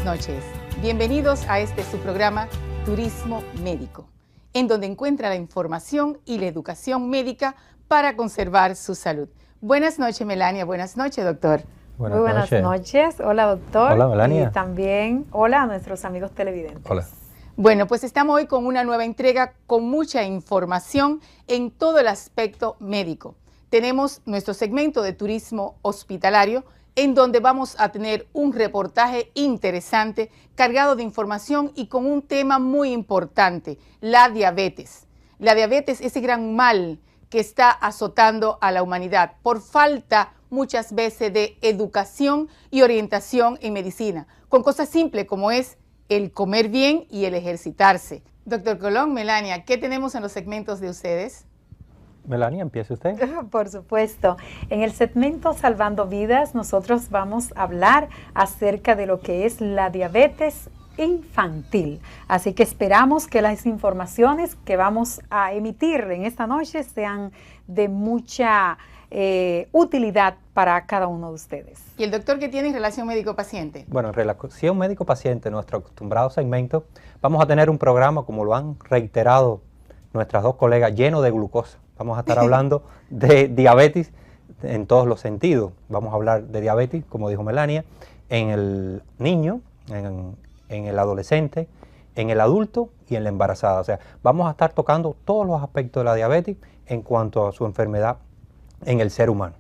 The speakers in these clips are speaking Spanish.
noches. Bienvenidos a su programa Turismo Médico, en donde encuentra la información y la educación médica para conservar su salud. Buenas noches, Melania. Buenas noches, doctor. Muy buenas noches. Hola, doctor. Hola, Melania. Y también hola a nuestros amigos televidentes. Hola. Bueno, pues estamos hoy con una nueva entrega con mucha información en todo el aspecto médico. Tenemos nuestro segmento de turismo hospitalario, en donde vamos a tener un reportaje interesante, cargado de información y con un tema muy importante, la diabetes. La diabetes, ese gran mal que está azotando a la humanidad por falta muchas veces de educación y orientación en medicina, con cosas simples como es el comer bien y el ejercitarse. Doctor Colón, Melania, ¿qué tenemos en los segmentos de ustedes? Melania, empiece usted. Por supuesto. En el segmento Salvando Vidas, nosotros vamos a hablar acerca de lo que es la diabetes infantil. Así que esperamos que las informaciones que vamos a emitir en esta noche sean de mucha utilidad para cada uno de ustedes. ¿Y el doctor qué tiene en relación médico-paciente? Bueno, en relación médico-paciente, nuestro acostumbrado segmento, vamos a tener un programa, como lo han reiterado nuestras dos colegas, lleno de glucosa. Vamos a estar hablando de diabetes en todos los sentidos. Vamos a hablar de diabetes, como dijo Melania, en el niño, en el adolescente, en el adulto y en la embarazada. O sea, vamos a estar tocando todos los aspectos de la diabetes en cuanto a su enfermedad en el ser humano.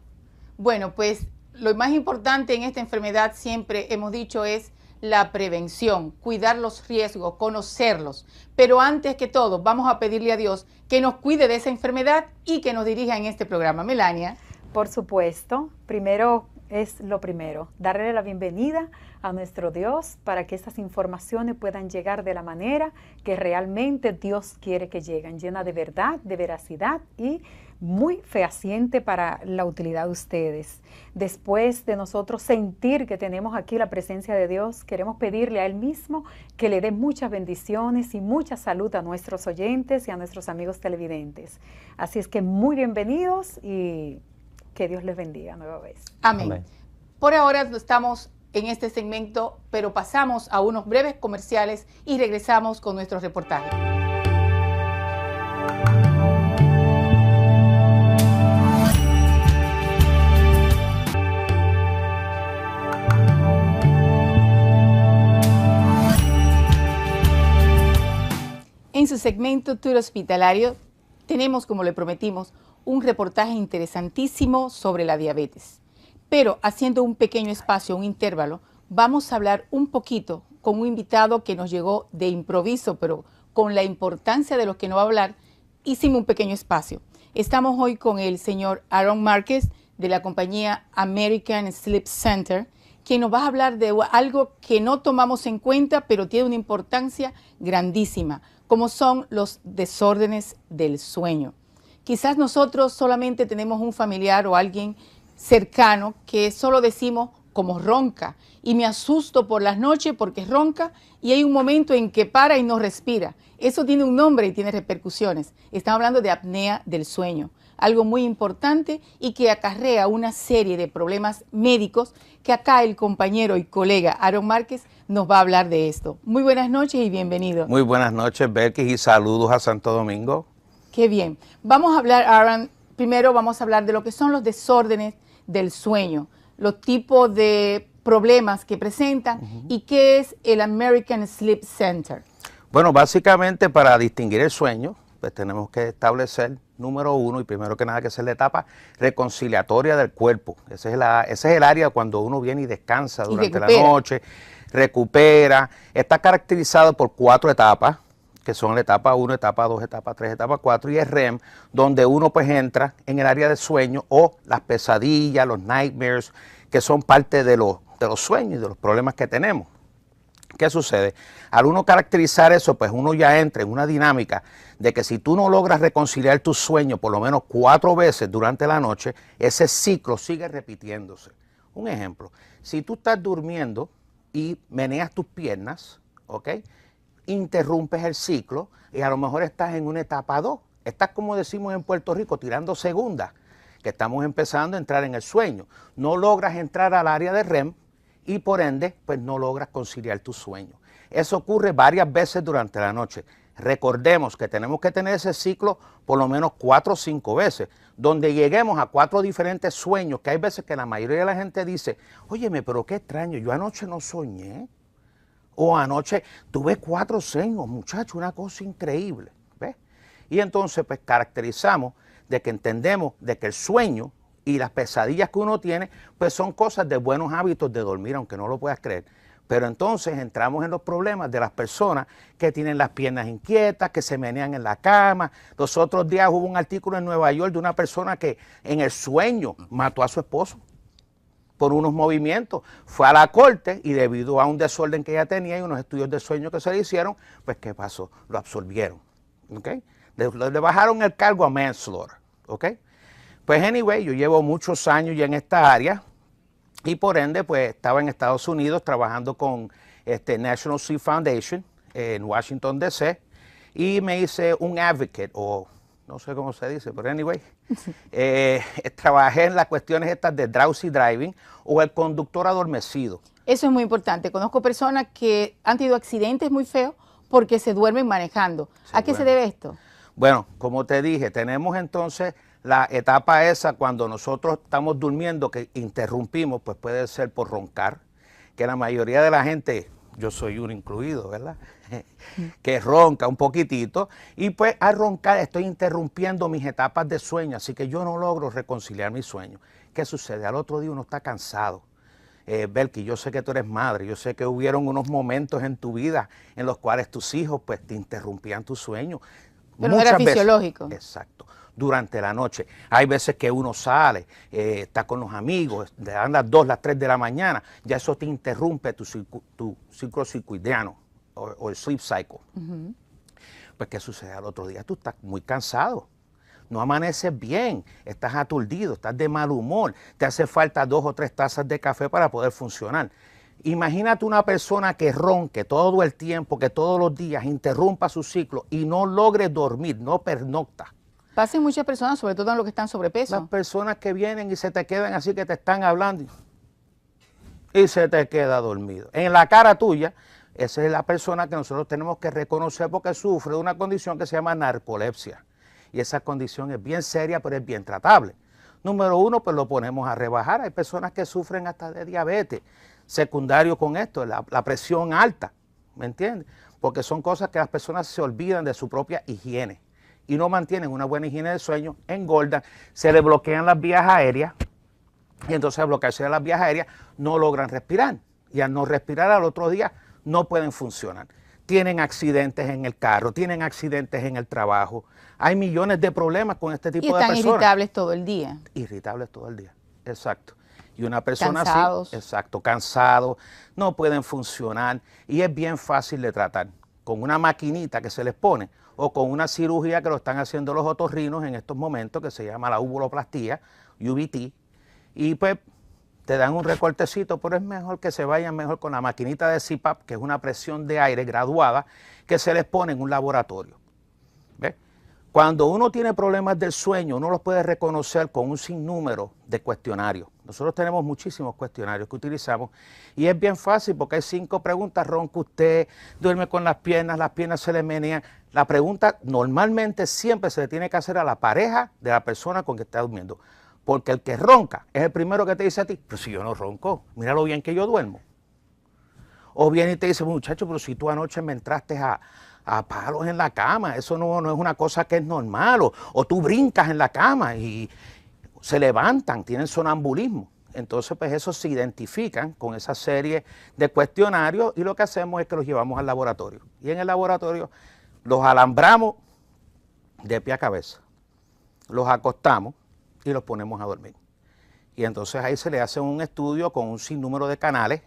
Bueno, pues lo más importante en esta enfermedad siempre hemos dicho es la prevención, cuidar los riesgos, conocerlos. Pero antes que todo, vamos a pedirle a Dios que nos cuide de esa enfermedad y que nos dirija en este programa. Melania. Por supuesto, primero es lo primero, darle la bienvenida a nuestro Dios para que estas informaciones puedan llegar de la manera que realmente Dios quiere que lleguen, llena de verdad, de veracidad y muy fehaciente para la utilidad de ustedes. Después de nosotros sentir que tenemos aquí la presencia de Dios, queremos pedirle a Él mismo que le dé muchas bendiciones y mucha salud a nuestros oyentes y a nuestros amigos televidentes. Así es que muy bienvenidos y que Dios les bendiga nueva vez. Amén. Amén. Por ahora estamos en este segmento, pero pasamos a unos breves comerciales y regresamos con nuestro reportaje. En su segmento Tour Hospitalario tenemos, como le prometimos, un reportaje interesantísimo sobre la diabetes. Pero haciendo un pequeño espacio, un intervalo, vamos a hablar un poquito con un invitado que nos llegó de improviso, pero con la importancia de lo que nos va a hablar, hicimos un pequeño espacio. Estamos hoy con el señor Aaron Márquez de la compañía American Sleep Center, quien nos va a hablar de algo que no tomamos en cuenta, pero tiene una importancia grandísima, como son los desórdenes del sueño. Quizás nosotros solamente tenemos un familiar o alguien cercano que solo decimos como ronca y me asusto por las noches porque ronca y hay un momento en que para y no respira. Eso tiene un nombre y tiene repercusiones. Estamos hablando de apnea del sueño, algo muy importante y que acarrea una serie de problemas médicos que acá el compañero y colega Aaron Márquez nos va a hablar de esto. Muy buenas noches y bienvenido. Muy buenas noches, Becky, y saludos a Santo Domingo. Qué bien. Vamos a hablar, Aaron, primero vamos a hablar de lo que son los desórdenes del sueño, los tipos de problemas que presentan y qué es el American Sleep Center. Bueno, básicamente para distinguir el sueño, pues tenemos que establecer, número uno, y primero que nada que es la etapa reconciliatoria del cuerpo. Ese es el área cuando uno viene y descansa durante la noche, recupera. Está caracterizado por 4 etapas, que son la etapa 1, etapa 2, etapa 3, etapa 4 y el REM, donde uno pues entra en el área de sueño o las pesadillas, los nightmares, que son parte de los sueños y de los problemas que tenemos. ¿Qué sucede? Al uno caracterizar eso, pues uno ya entra en una dinámica de que si tú no logras reconciliar tu sueño por lo menos 4 veces durante la noche, ese ciclo sigue repitiéndose. Un ejemplo, si tú estás durmiendo y meneas tus piernas, ¿ok?, interrumpes el ciclo y a lo mejor estás en una etapa 2. Estás, como decimos en Puerto Rico, tirando segunda, que estamos empezando a entrar en el sueño. No logras entrar al área de REM y por ende, pues no logras conciliar tu sueño. Eso ocurre varias veces durante la noche. Recordemos que tenemos que tener ese ciclo por lo menos 4 o 5 veces, donde lleguemos a 4 diferentes sueños, que hay veces que la mayoría de la gente dice, óyeme, pero qué extraño, yo anoche no soñé, o anoche tuve 4 sueños, muchacho, una cosa increíble, ¿ves? Y entonces, pues caracterizamos de que entendemos de que el sueño y las pesadillas que uno tiene, pues son cosas de buenos hábitos de dormir, aunque no lo puedas creer. Pero entonces entramos en los problemas de las personas que tienen las piernas inquietas, que se menean en la cama. Los otros días hubo un artículo en Nueva York de una persona que en el sueño mató a su esposo por unos movimientos. Fue a la corte y debido a un desorden que ella tenía y unos estudios de sueño que se le hicieron, pues ¿qué pasó? Lo absolvieron. ¿Okay? Le bajaron el cargo a manslaughter. ¿Okay? Pues anyway, yo llevo muchos años ya en esta área. Y por ende, pues estaba en Estados Unidos trabajando con National Sleep Foundation en Washington, D.C. Y me hice un advocate, o no sé cómo se dice, pero anyway, trabajé en las cuestiones estas de drowsy driving o el conductor adormecido. Eso es muy importante. Conozco personas que han tenido accidentes muy feos porque se duermen manejando. ¿A qué se debe esto? Bueno, como te dije, tenemos entonces la etapa esa cuando nosotros estamos durmiendo, que interrumpimos, pues puede ser por roncar, que la mayoría de la gente, yo soy uno incluido, ¿verdad? Que ronca un poquitito y pues al roncar estoy interrumpiendo mis etapas de sueño, así que yo no logro reconciliar mi sueño. ¿Qué sucede? Al otro día uno está cansado. Belki, yo sé que tú eres madre, yo sé que hubieron unos momentos en tu vida en los cuales tus hijos pues te interrumpían tu sueño. Pero no era fisiológico. Exacto. Durante la noche. Hay veces que uno sale, está con los amigos, dan las 2, las 3 de la mañana, ya eso te interrumpe tu ciclo circadiano o el sleep cycle. Pues ¿qué sucede al otro día? Tú estás muy cansado, no amaneces bien, estás aturdido, estás de mal humor, te hace falta 2 o 3 tazas de café para poder funcionar. Imagínate una persona que ronque todo el tiempo, que todos los días interrumpa su ciclo y no logre dormir, no pernocta. Pasan muchas personas, sobre todo en los que están sobrepeso. Las personas que vienen y se te quedan así, que te están hablando y se te queda dormido. En la cara tuya, esa es la persona que nosotros tenemos que reconocer porque sufre de una condición que se llama narcolepsia. Y esa condición es bien seria, pero es bien tratable. Número 1, pues lo ponemos a rebajar. Hay personas que sufren hasta de diabetes. Secundario con esto, la presión alta, ¿me entiendes? Porque son cosas que las personas se olvidan de su propia higiene y no mantienen una buena higiene de sueño, engordan, se les bloquean las vías aéreas y entonces al bloquearse las vías aéreas no logran respirar y al no respirar al otro día no pueden funcionar. Tienen accidentes en el carro, tienen accidentes en el trabajo. Hay millones de problemas con este tipo de personas. Y están irritables todo el día. Irritables todo el día, exacto. Y una persona cansados. así, exacto, cansados, no pueden funcionar y es bien fácil de tratar con una maquinita que se les pone o con una cirugía que lo están haciendo los otorrinos en estos momentos que se llama la uvuloplastía, UVT, y pues te dan un recortecito, pero es mejor que se vayan mejor con la maquinita de CPAP, que es una presión de aire graduada que se les pone en un laboratorio. ¿Ves? Cuando uno tiene problemas del sueño, uno los puede reconocer con un sinnúmero de cuestionarios. Nosotros tenemos muchísimos cuestionarios que utilizamos y es bien fácil porque hay 5 preguntas. ¿Ronca usted? ¿Duerme con las piernas se le menean? La pregunta normalmente siempre se le tiene que hacer a la pareja de la persona con que está durmiendo. Porque el que ronca es el primero que te dice a ti, pero si yo no ronco, mira lo bien que yo duermo. O viene y te dice, muchacho, pero si tú anoche me entraste a palos en la cama, eso no es una cosa que es normal, o tú brincas en la cama y se levantan, tienen sonambulismo. Entonces, pues esos se identifican con esa serie de cuestionarios y lo que hacemos es que los llevamos al laboratorio. Y en el laboratorio los alambramos de pie a cabeza, los acostamos y los ponemos a dormir. Y entonces ahí se le hace un estudio con un sinnúmero de canales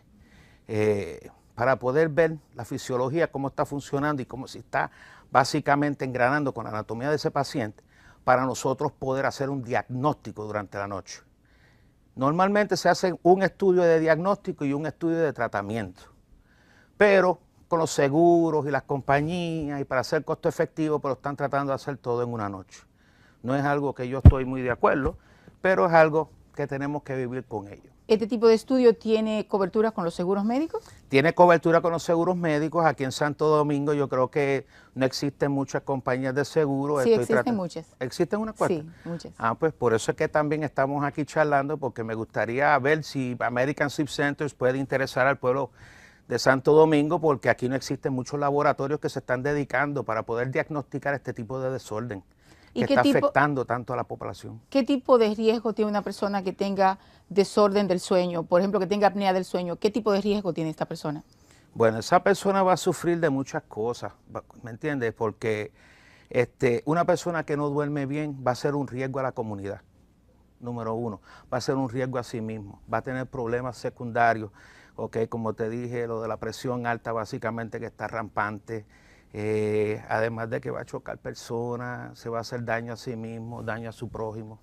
para poder ver la fisiología, cómo está funcionando y cómo se está básicamente engranando con la anatomía de ese paciente para nosotros poder hacer un diagnóstico durante la noche. Normalmente se hace un estudio de diagnóstico y un estudio de tratamiento, pero con los seguros y las compañías y para hacer costo efectivo, pero están tratando de hacer todo en una noche. No es algo que yo estoy muy de acuerdo, pero es algo que tenemos que vivir con ello. ¿Este tipo de estudio tiene cobertura con los seguros médicos? Tiene cobertura con los seguros médicos. Aquí en Santo Domingo yo creo que no existen muchas compañías de seguro. Sí, existen muchas. ¿Existen unas cuantas? Sí, muchas. Pues por eso es que también estamos aquí charlando, porque me gustaría ver si American Sleep Centers puede interesar al pueblo de Santo Domingo, porque aquí no existen muchos laboratorios que se están dedicando para poder diagnosticar este tipo de desorden que está afectando tanto a la población. ¿Qué tipo de riesgo tiene una persona que tenga desorden del sueño? Por ejemplo, que tenga apnea del sueño. ¿Qué tipo de riesgo tiene esta persona? Bueno, esa persona va a sufrir de muchas cosas, ¿me entiendes? Porque una persona que no duerme bien va a ser un riesgo a la comunidad, número uno. Va a ser un riesgo a sí mismo, va a tener problemas secundarios, como te dije, lo de la presión alta básicamente que está rampante. Además de que va a chocar personas, se va a hacer daño a sí mismo, daño a su prójimo.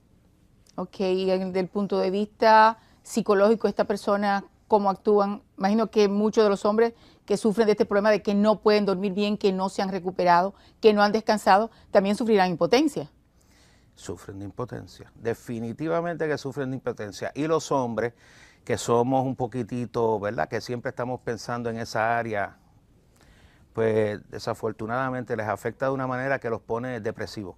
Ok, y desde el punto de vista psicológico, esta persona, ¿cómo actúan? Imagino que muchos de los hombres que sufren de este problema de que no pueden dormir bien, que no se han recuperado, que no han descansado, también sufrirán impotencia. Sufren de impotencia, definitivamente que sufren de impotencia. Y los hombres, que somos un poquitito, ¿verdad?, que siempre estamos pensando en esa área, pues desafortunadamente les afecta de una manera que los pone depresivos.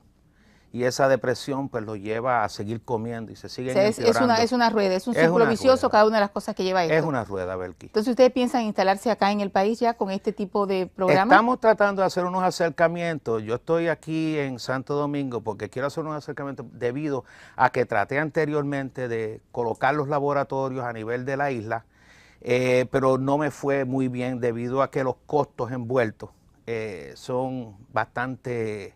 Y esa depresión pues los lleva a seguir comiendo y se siguen empeorando. Es una rueda, es un círculo vicioso cada una de las cosas que lleva esto. Es una rueda, Belkis. Entonces, ¿ustedes piensan instalarse acá en el país ya con este tipo de programas? Estamos tratando de hacer unos acercamientos. Yo estoy aquí en Santo Domingo porque quiero hacer unos acercamientos debido a que traté anteriormente de colocar los laboratorios a nivel de la isla, pero no me fue muy bien debido a que los costos envueltos son bastante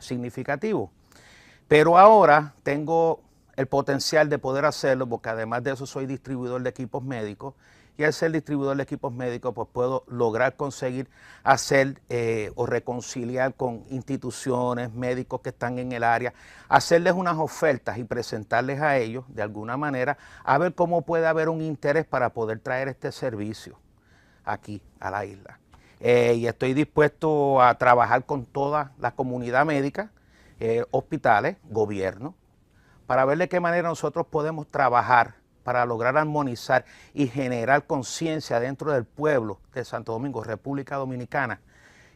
significativos. Pero ahora tengo el potencial de poder hacerlo porque además de eso soy distribuidor de equipos médicos y al ser distribuidor de equipos médicos pues puedo lograr conseguir hacer o reconciliar con instituciones, médicos que están en el área, hacerles unas ofertas y presentarles a ellos de alguna manera a ver cómo puede haber un interés para poder traer este servicio aquí a la isla. Y estoy dispuesto a trabajar con toda la comunidad médica, hospitales, gobierno, para ver de qué manera nosotros podemos trabajar para lograr armonizar y generar conciencia dentro del pueblo de Santo Domingo, República Dominicana,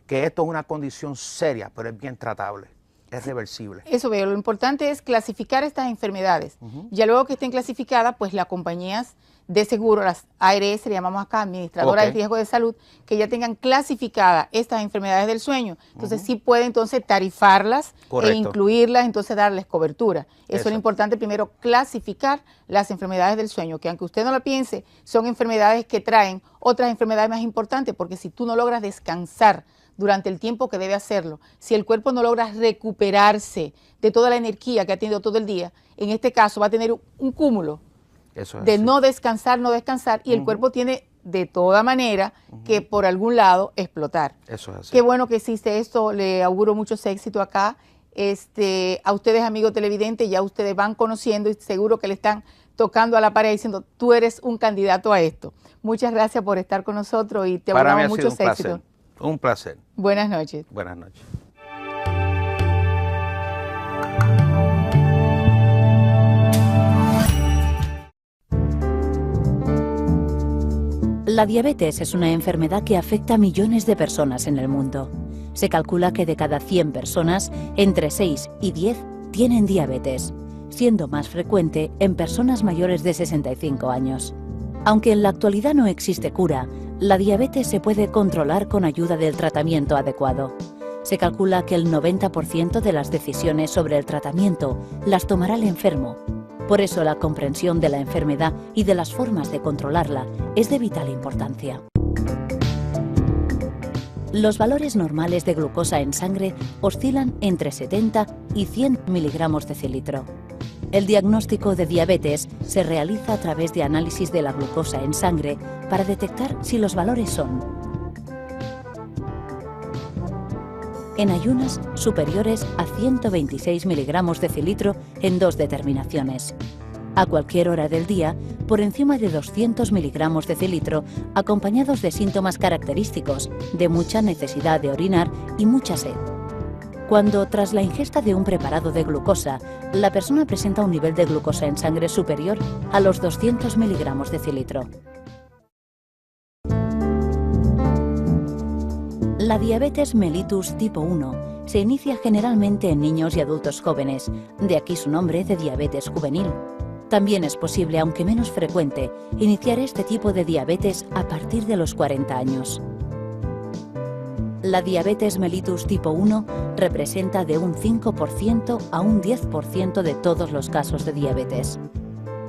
que esto es una condición seria, pero es bien tratable, es reversible. Eso veo, lo importante es clasificar estas enfermedades. Ya luego que estén clasificadas, pues las compañías de seguro, las ARS, le llamamos acá, Administradoras de Riesgo de Salud, que ya tengan clasificadas estas enfermedades del sueño. Entonces sí puede entonces tarifarlas e incluirlas, entonces darles cobertura. Eso es lo importante, primero clasificar las enfermedades del sueño, que aunque usted no lo piense, son enfermedades que traen otras enfermedades más importantes, porque si tú no logras descansar durante el tiempo que debe hacerlo, si el cuerpo no logra recuperarse de toda la energía que ha tenido todo el día, en este caso va a tener un cúmulo de no descansar, y el cuerpo tiene de toda manera que por algún lado explotar. Eso es así. Qué bueno que existe esto, le auguro mucho éxito acá. A ustedes, amigos televidentes, ya ustedes van conociendo y seguro que le están tocando a la pared diciendo, tú eres un candidato a esto. Muchas gracias por estar con nosotros y te auguramos muchos éxitos. Un placer. Buenas noches. Buenas noches. La diabetes es una enfermedad que afecta a millones de personas en el mundo. Se calcula que de cada 100 personas, entre 6 y 10 tienen diabetes, siendo más frecuente en personas mayores de 65 años. Aunque en la actualidad no existe cura, la diabetes se puede controlar con ayuda del tratamiento adecuado. Se calcula que el 90% de las decisiones sobre el tratamiento las tomará el enfermo. Por eso la comprensión de la enfermedad y de las formas de controlarla es de vital importancia. Los valores normales de glucosa en sangre oscilan entre 70 y 100 miligramos decilitro. El diagnóstico de diabetes se realiza a través de análisis de la glucosa en sangre para detectar si los valores son en ayunas superiores a 126 miligramos decilitro en 2 determinaciones. A cualquier hora del día, por encima de 200 miligramos decilitro, acompañados de síntomas característicos de mucha necesidad de orinar y mucha sed. Cuando, tras la ingesta de un preparado de glucosa, la persona presenta un nivel de glucosa en sangre superior a los 200 miligramos decilitro. La diabetes mellitus tipo 1 se inicia generalmente en niños y adultos jóvenes, de aquí su nombre de diabetes juvenil. También es posible, aunque menos frecuente, iniciar este tipo de diabetes a partir de los 40 años. La diabetes mellitus tipo 1 representa de un 5% a un 10% de todos los casos de diabetes.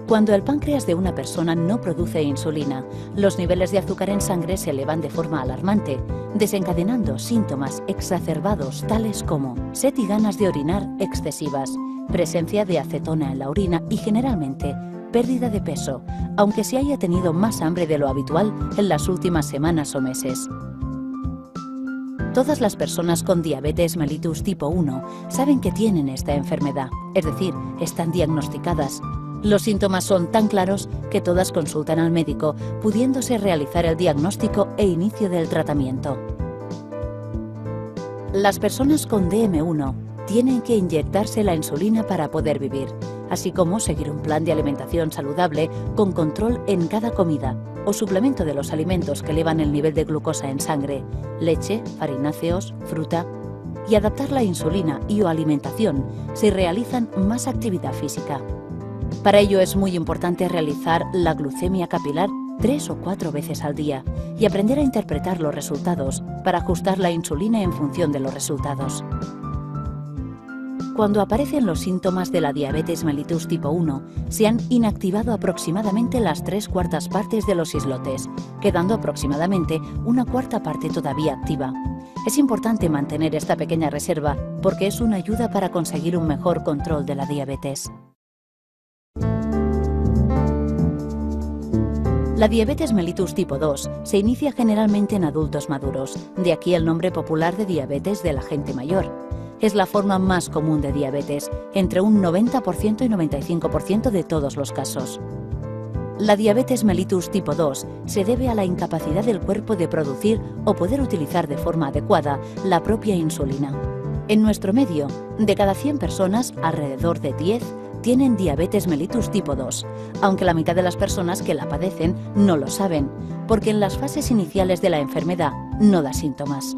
Cuando el páncreas de una persona no produce insulina, los niveles de azúcar en sangre se elevan de forma alarmante, desencadenando síntomas exacerbados tales como sed y ganas de orinar excesivas, presencia de acetona en la orina y generalmente pérdida de peso, aunque se haya tenido más hambre de lo habitual en las últimas semanas o meses. Todas las personas con diabetes mellitus tipo 1 saben que tienen esta enfermedad, es decir, están diagnosticadas. Los síntomas son tan claros que todas consultan al médico, pudiéndose realizar el diagnóstico e inicio del tratamiento. Las personas con DM1 tienen que inyectarse la insulina para poder vivir, así como seguir un plan de alimentación saludable con control en cada comida o suplemento de los alimentos que elevan el nivel de glucosa en sangre, leche, farináceos, fruta, y adaptar la insulina y o alimentación si realizan más actividad física. Para ello es muy importante realizar la glucemia capilar 3 o 4 veces al día y aprender a interpretar los resultados para ajustar la insulina en función de los resultados. Cuando aparecen los síntomas de la diabetes mellitus tipo 1, se han inactivado aproximadamente las 3/4 partes de los islotes, quedando aproximadamente una 1/4 parte todavía activa. Es importante mantener esta pequeña reserva porque es una ayuda para conseguir un mejor control de la diabetes. La diabetes mellitus tipo 2 se inicia generalmente en adultos maduros, de aquí el nombre popular de diabetes de la gente mayor. Es la forma más común de diabetes, entre un 90% y 95% de todos los casos. La diabetes mellitus tipo 2 se debe a la incapacidad del cuerpo de producir o poder utilizar de forma adecuada la propia insulina. En nuestro medio, de cada 100 personas, alrededor de 10 tienen diabetes mellitus tipo 2, aunque la mitad de las personas que la padecen no lo saben, porque en las fases iniciales de la enfermedad no da síntomas.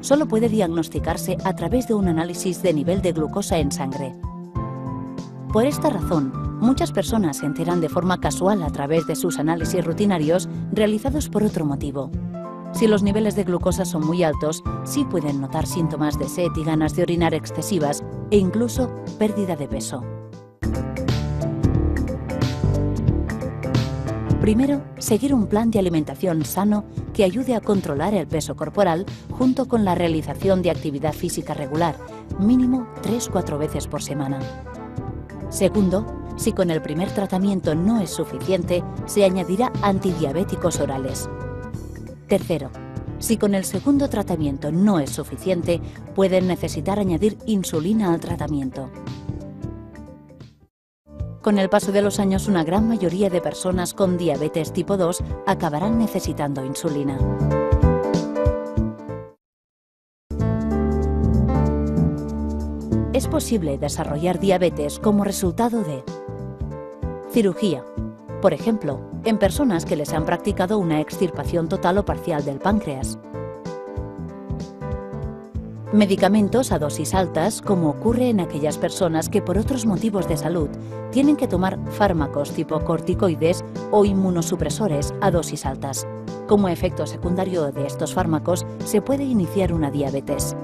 Solo puede diagnosticarse a través de un análisis de nivel de glucosa en sangre. Por esta razón, muchas personas se enteran de forma casual a través de sus análisis rutinarios realizados por otro motivo. Si los niveles de glucosa son muy altos, sí pueden notar síntomas de sed y ganas de orinar excesivas e incluso pérdida de peso. Primero, seguir un plan de alimentación sano que ayude a controlar el peso corporal junto con la realización de actividad física regular, mínimo 3-4 veces por semana. Segundo, si con el primer tratamiento no es suficiente, se añadirá antidiabéticos orales. Tercero, si con el segundo tratamiento no es suficiente, pueden necesitar añadir insulina al tratamiento. Con el paso de los años, una gran mayoría de personas con diabetes tipo 2 acabarán necesitando insulina. Es posible desarrollar diabetes como resultado de cirugía, por ejemplo, en personas que les han practicado una extirpación total o parcial del páncreas. Medicamentos a dosis altas, como ocurre en aquellas personas que por otros motivos de salud tienen que tomar fármacos tipo corticoides o inmunosupresores a dosis altas. Como efecto secundario de estos fármacos, se puede iniciar una diabetes.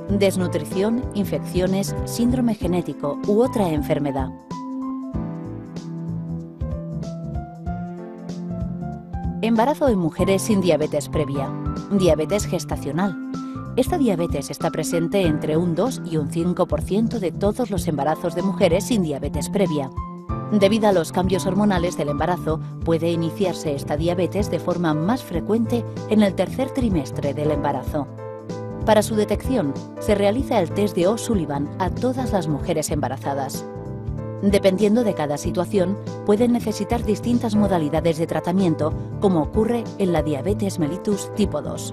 Desnutrición, infecciones, síndrome genético u otra enfermedad. Embarazo en mujeres sin diabetes previa. Diabetes gestacional. Esta diabetes está presente entre un 2 y un 5% de todos los embarazos de mujeres sin diabetes previa. Debido a los cambios hormonales del embarazo, puede iniciarse esta diabetes de forma más frecuente en el tercer trimestre del embarazo. Para su detección, se realiza el test de O'Sullivan a todas las mujeres embarazadas. Dependiendo de cada situación, pueden necesitar distintas modalidades de tratamiento, como ocurre en la diabetes mellitus tipo 2.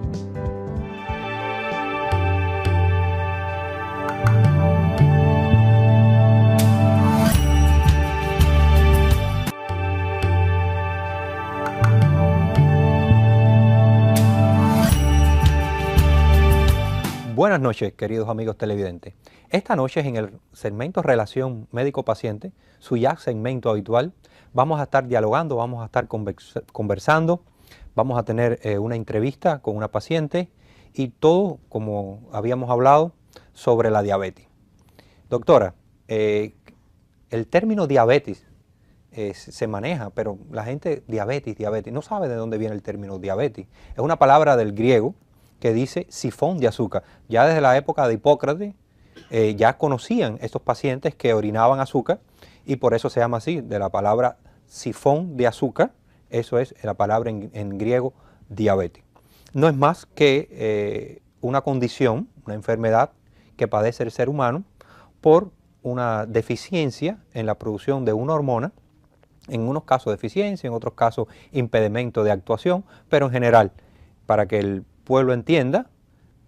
Buenas noches, queridos amigos televidentes. Esta noche en el segmento Relación Médico-Paciente, su ya segmento habitual, vamos a estar dialogando, vamos a estar conversando, vamos a tener una entrevista con una paciente y todo, como habíamos hablado, sobre la diabetes. Doctora, el término diabetes se maneja, pero la gente diabetes, no sabe de dónde viene el término diabetes. Es una palabra del griego que dice sifón de azúcar. Ya desde la época de Hipócrates ya conocían estos pacientes que orinaban azúcar y por eso se llama así, de la palabra sifón de azúcar, eso es la palabra en griego diabetes. No es más que una condición, una enfermedad que padece el ser humano por una deficiencia en la producción de una hormona, en unos casos deficiencia, en otros casos impedimento de actuación, pero en general, para que el pueblo entienda,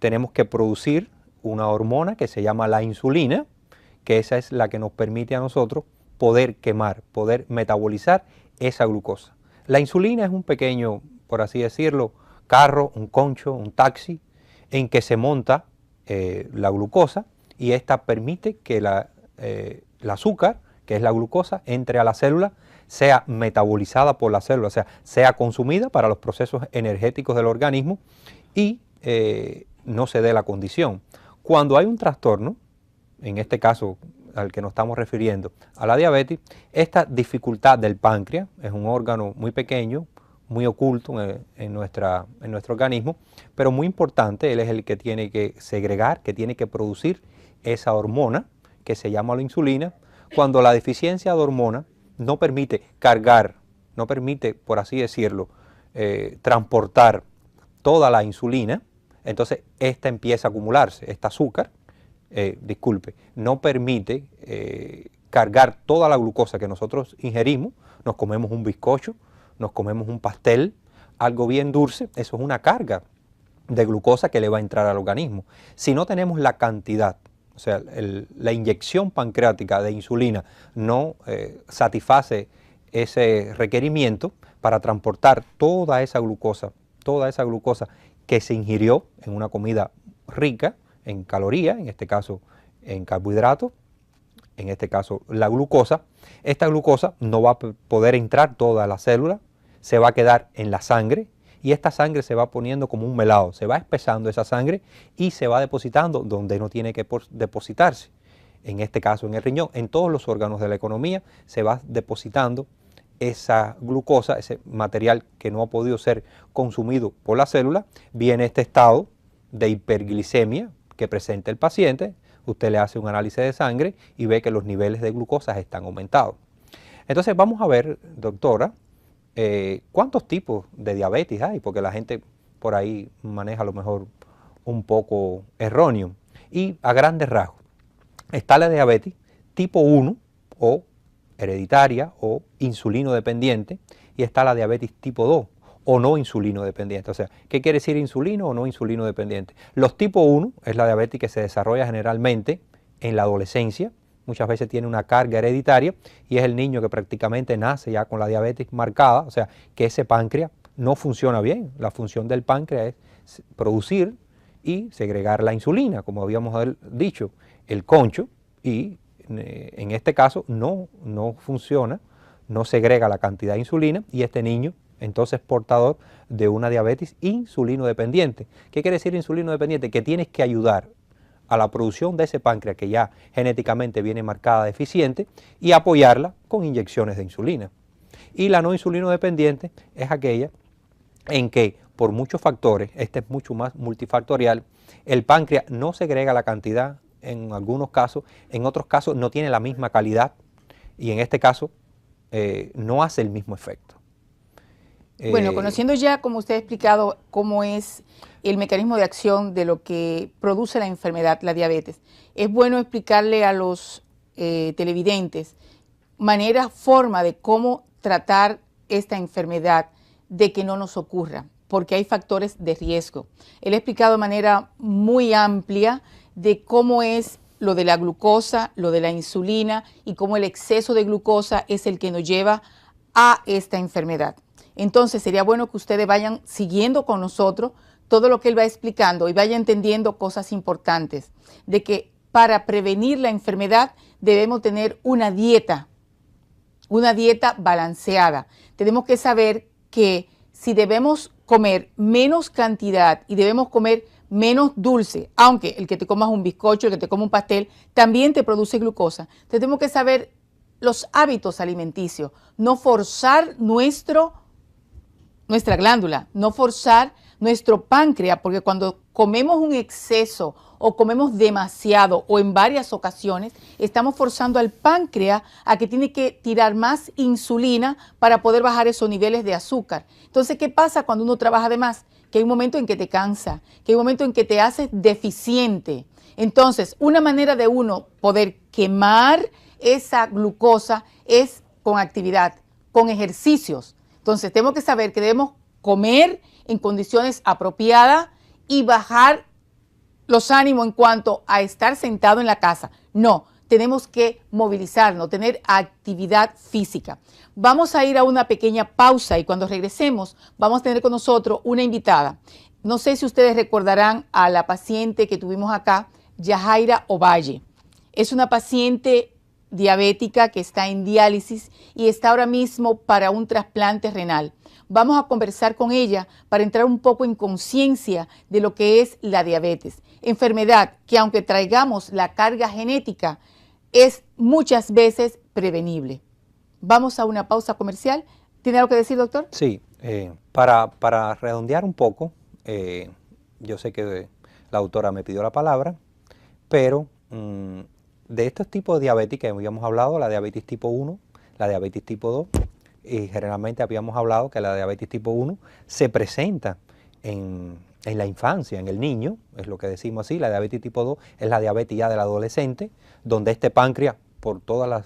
tenemos que producir una hormona que se llama la insulina, que esa es la que nos permite a nosotros poder quemar, poder metabolizar esa glucosa. La insulina es un pequeño, por así decirlo, carro, un concho, un taxi, en que se monta la glucosa y esta permite que el azúcar, que es la glucosa, entre a la célula, sea metabolizada por la célula, o sea, sea consumida para los procesos energéticos del organismo y no se dé la condición. Cuando hay un trastorno, en este caso al que nos estamos refiriendo, a la diabetes, esta dificultad del páncreas, es un órgano muy pequeño, muy oculto en nuestro organismo, pero muy importante, él es el que tiene que segregar, que tiene que producir esa hormona que se llama la insulina. Cuando la deficiencia de hormona no permite cargar, no permite, por así decirlo, transportar toda la insulina, entonces esta empieza a acumularse, este azúcar, no permite cargar toda la glucosa que nosotros ingerimos, nos comemos un bizcocho, nos comemos un pastel, algo bien dulce, eso es una carga de glucosa que le va a entrar al organismo. Si no tenemos la cantidad, o sea, la inyección pancreática de insulina no satisface ese requerimiento para transportar toda esa glucosa que se ingirió en una comida rica en calorías, en este caso en carbohidratos, en este caso la glucosa. Esta glucosa no va a poder entrar toda la célula, se va a quedar en la sangre y esta sangre se va poniendo como un melado, se va espesando esa sangre y se va depositando donde no tiene que depositarse. En este caso en el riñón, en todos los órganos de la economía se va depositando esa glucosa, ese material que no ha podido ser consumido por la célula. Viene este estado de hiperglicemia que presenta el paciente, usted le hace un análisis de sangre y ve que los niveles de glucosa están aumentados. Entonces vamos a ver, doctora, ¿cuántos tipos de diabetes hay? Porque la gente por ahí maneja a lo mejor un poco erróneo. Y a grandes rasgos, está la diabetes tipo 1 o hereditaria o insulino dependiente y está la diabetes tipo 2 o no insulino dependiente. O sea, ¿qué quiere decir insulino o no insulino dependiente? Los tipo 1 es la diabetes que se desarrolla generalmente en la adolescencia, muchas veces tiene una carga hereditaria y es el niño que prácticamente nace ya con la diabetes marcada, o sea, que ese páncreas no funciona bien. La función del páncreas es producir y segregar la insulina, como habíamos dicho, el concho, y en este caso no funciona, no segrega la cantidad de insulina y este niño entonces portador de una diabetes insulino dependiente. ¿Qué quiere decir insulino dependiente? Que tienes que ayudar a la producción de ese páncreas que ya genéticamente viene marcada deficiente y apoyarla con inyecciones de insulina. Y la no insulino dependiente es aquella en que por muchos factores, este es mucho más multifactorial, el páncreas no segrega la cantidad en algunos casos, en otros casos no tiene la misma calidad y en este caso no hace el mismo efecto. Bueno, conociendo ya, como usted ha explicado, cómo es el mecanismo de acción de lo que produce la enfermedad, la diabetes, es bueno explicarle a los televidentes forma de cómo tratar esta enfermedad, de que no nos ocurra, porque hay factores de riesgo. Él ha explicado de manera muy amplia de cómo es lo de la glucosa, lo de la insulina y cómo el exceso de glucosa es el que nos lleva a esta enfermedad. Entonces sería bueno que ustedes vayan siguiendo con nosotros todo lo que él va explicando y vaya entendiendo cosas importantes, de que para prevenir la enfermedad debemos tener una dieta balanceada. Tenemos que saber que si debemos comer menos cantidad y debemos comer menos dulce, aunque el que te comas un bizcocho, el que te coma un pastel, también te produce glucosa. Entonces tenemos que saber los hábitos alimenticios, no forzar nuestra glándula, no forzar nuestro páncreas, porque cuando comemos un exceso o comemos demasiado o en varias ocasiones, estamos forzando al páncreas a que tiene que tirar más insulina para poder bajar esos niveles de azúcar. Entonces, ¿qué pasa cuando uno trabaja de más? Que hay un momento en que te cansa, que hay un momento en que te haces deficiente. Entonces, una manera de uno poder quemar esa glucosa es con actividad, con ejercicios. Entonces, tenemos que saber que debemos comer en condiciones apropiadas y bajar los ánimos en cuanto a estar sentado en la casa. No, tenemos que movilizarnos, tener actividad física. Vamos a ir a una pequeña pausa y cuando regresemos vamos a tener con nosotros una invitada. No sé si ustedes recordarán a la paciente que tuvimos acá, Yajaira Ovalle. Es una paciente diabética que está en diálisis y está ahora mismo para un trasplante renal. Vamos a conversar con ella para entrar un poco en conciencia de lo que es la diabetes. Enfermedad que aunque traigamos la carga genética, es muchas veces prevenible. Vamos a una pausa comercial. ¿Tiene algo que decir, doctor? Sí, para redondear un poco, yo sé que la autora me pidió la palabra, pero de estos tipos de diabetes que habíamos hablado, la diabetes tipo 1, la diabetes tipo 2, y generalmente habíamos hablado que la diabetes tipo 1 se presenta en la infancia, en el niño, es lo que decimos así. La diabetes tipo 2 es la diabetes ya del adolescente, donde este páncreas, por todos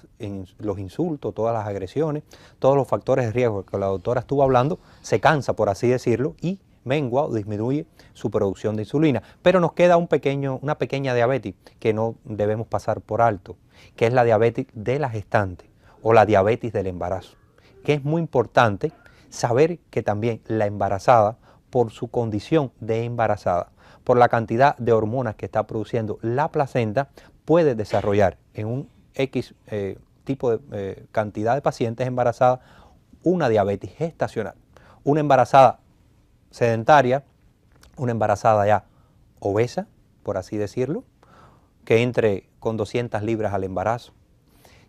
los insultos, todas las agresiones, todos los factores de riesgo que la doctora estuvo hablando, se cansa, por así decirlo, y mengua o disminuye su producción de insulina. Pero nos queda una pequeña diabetes que no debemos pasar por alto, que es la diabetes de la gestante o la diabetes del embarazo, que es muy importante saber que también la embarazada, por su condición de embarazada, por la cantidad de hormonas que está produciendo la placenta, puede desarrollar en un X tipo de cantidad de pacientes embarazadas una diabetes gestacional. Una embarazada sedentaria, una embarazada ya obesa, por así decirlo, que entre con 200 libras al embarazo,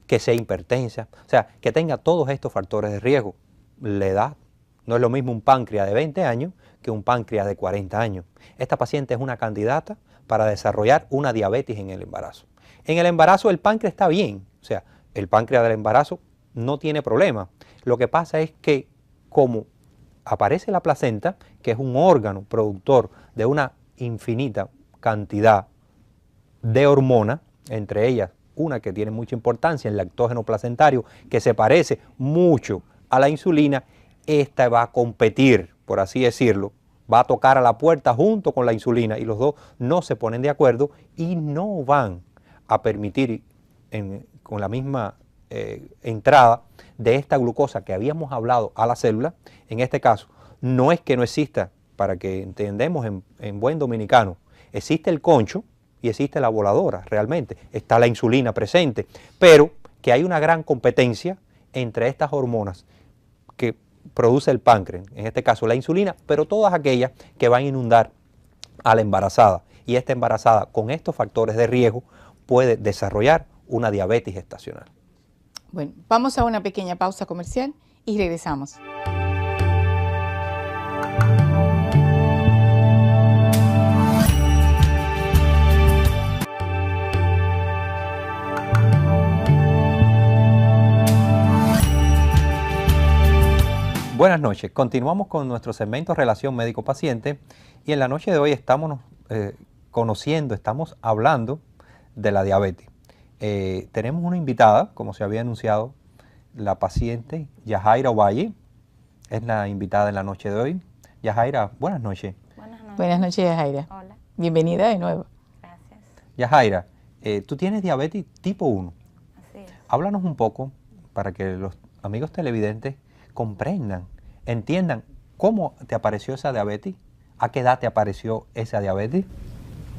que sea hipertensa, o sea, que tenga todos estos factores de riesgo. La edad, no es lo mismo un páncreas de 20 años que un páncreas de 40 años. Esta paciente es una candidata para desarrollar una diabetes en el embarazo. En el embarazo el páncreas está bien, o sea, el páncreas del embarazo no tiene problema. Lo que pasa es que como aparece la placenta, que es un órgano productor de una infinita cantidad de hormonas, entre ellas una que tiene mucha importancia, el lactógeno placentario, que se parece mucho a la insulina, esta va a competir, por así decirlo, va a tocar a la puerta junto con la insulina y los dos no se ponen de acuerdo y no van a permitir con la misma entrada de esta glucosa que habíamos hablado a la célula. En este caso, no es que no exista, para que entendamos en buen dominicano, existe el concho y existe la voladora, realmente, está la insulina presente, pero que hay una gran competencia entre estas hormonas que produce el páncreas, en este caso la insulina, pero todas aquellas que van a inundar a la embarazada. Y esta embarazada con estos factores de riesgo puede desarrollar una diabetes gestacional. Bueno, vamos a una pequeña pausa comercial y regresamos. Buenas noches, continuamos con nuestro segmento Relación Médico-Paciente y en la noche de hoy estamos estamos hablando de la diabetes. Tenemos una invitada, como se había anunciado, la paciente Yajaira Ovalle, es la invitada en la noche de hoy. Yajaira, buenas noches. Buenas noches. Buenas noches, Yajaira. Hola. Bienvenida de nuevo. Gracias. Yajaira, tú tienes diabetes tipo 1. Así es. Háblanos un poco para que los amigos televidentes comprendan, entiendan cómo te apareció esa diabetes, ¿A qué edad te apareció esa diabetes?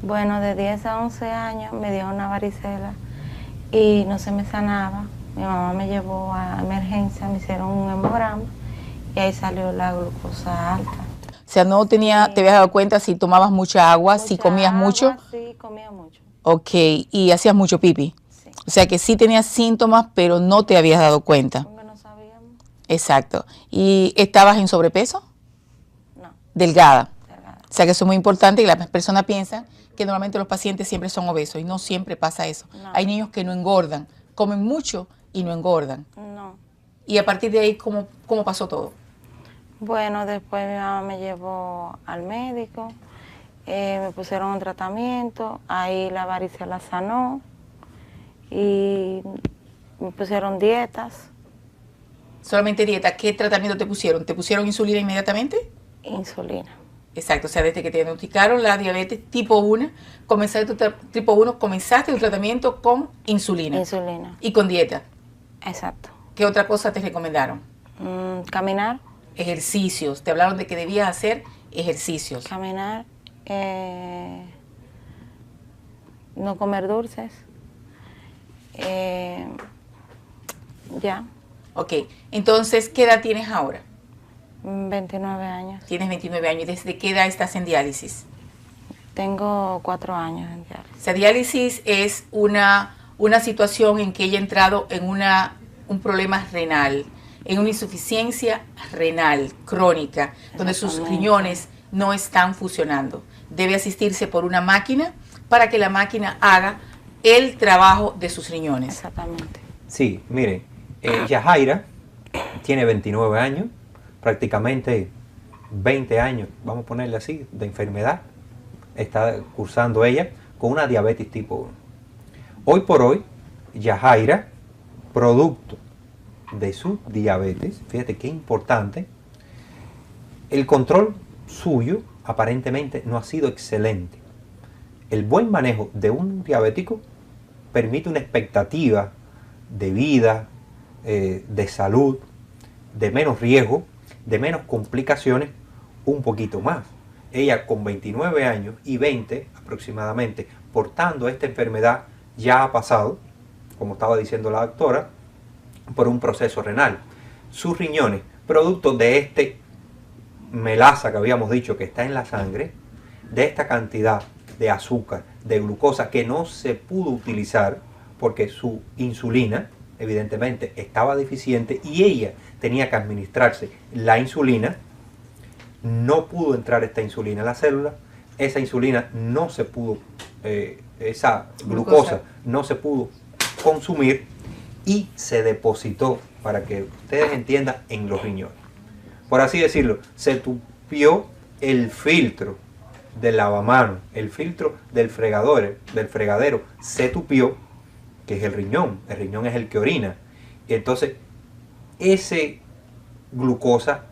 Bueno, de 10 a 11 años me dio una varicela y no se me sanaba. Mi mamá me llevó a emergencia, me hicieron un hemograma y ahí salió la glucosa alta. O sea, no tenía, te habías dado cuenta si tomabas mucha agua, si comías mucho. Sí, comía mucho. Ok, y hacías mucho pipi. Sí. O sea que sí tenías síntomas, pero no te habías dado cuenta. Porque no sabíamos. Exacto. ¿Y estabas en sobrepeso? No, Delgada. delgada. O sea que eso es muy importante y las personas piensan que normalmente los pacientes siempre son obesos y no siempre pasa eso. No. Hay niños que no engordan, comen mucho y no engordan. No. Y a partir de ahí, ¿cómo pasó todo? Bueno, después mi mamá me llevó al médico, me pusieron un tratamiento, ahí la varicela sanó y me pusieron dietas, Solamente dieta. ¿Qué tratamiento te pusieron? ¿Te pusieron insulina inmediatamente? insulina. Exacto, o sea, desde que te diagnosticaron la diabetes tipo 1, comenzaste el tratamiento con insulina Insulina, y con dieta. exacto. ¿Qué otra cosa te recomendaron? Caminar, Ejercicios. Te hablaron de que debías hacer ejercicios. caminar, no comer dulces, ya, Ok, entonces, ¿qué edad tienes ahora? 29 años. Tienes 29 años. ¿Desde qué edad estás en diálisis? Tengo 4 años en diálisis. O sea, diálisis es una situación en que ella ha entrado en un problema renal, en una insuficiencia renal crónica, donde sus Exactamente. riñones no están funcionando. Debe asistirse por una máquina para que la máquina haga el trabajo de sus riñones. Exactamente. Sí, mire, Yajaira tiene 29 años, prácticamente 20 años, vamos a ponerle así, de enfermedad. Está cursando ella con una diabetes tipo 1. Hoy por hoy, Yajaira, producto de su diabetes, fíjate qué importante, el control suyo aparentemente no ha sido excelente. El buen manejo de un diabético permite una expectativa de vida, de salud, de menos riesgo, de menos complicaciones, un poquito más. Ella con 29 años y 20 aproximadamente, portando esta enfermedad, ya ha pasado, como estaba diciendo la doctora, por un proceso renal. Sus riñones, producto de este melaza que habíamos dicho que está en la sangre, de esta cantidad de azúcar, de glucosa que no se pudo utilizar porque su insulina evidentemente estaba deficiente y ella tenía que administrarse la insulina, no pudo entrar esta insulina a la célula, esa insulina no se pudo, esa glucosa no se pudo consumir y se depositó, para que ustedes entiendan, en los riñones. Por así decirlo, se tupió el filtro del lavamanos, el filtro del fregadero se tupió, que es el riñón es el que orina. Y entonces, ese glucosa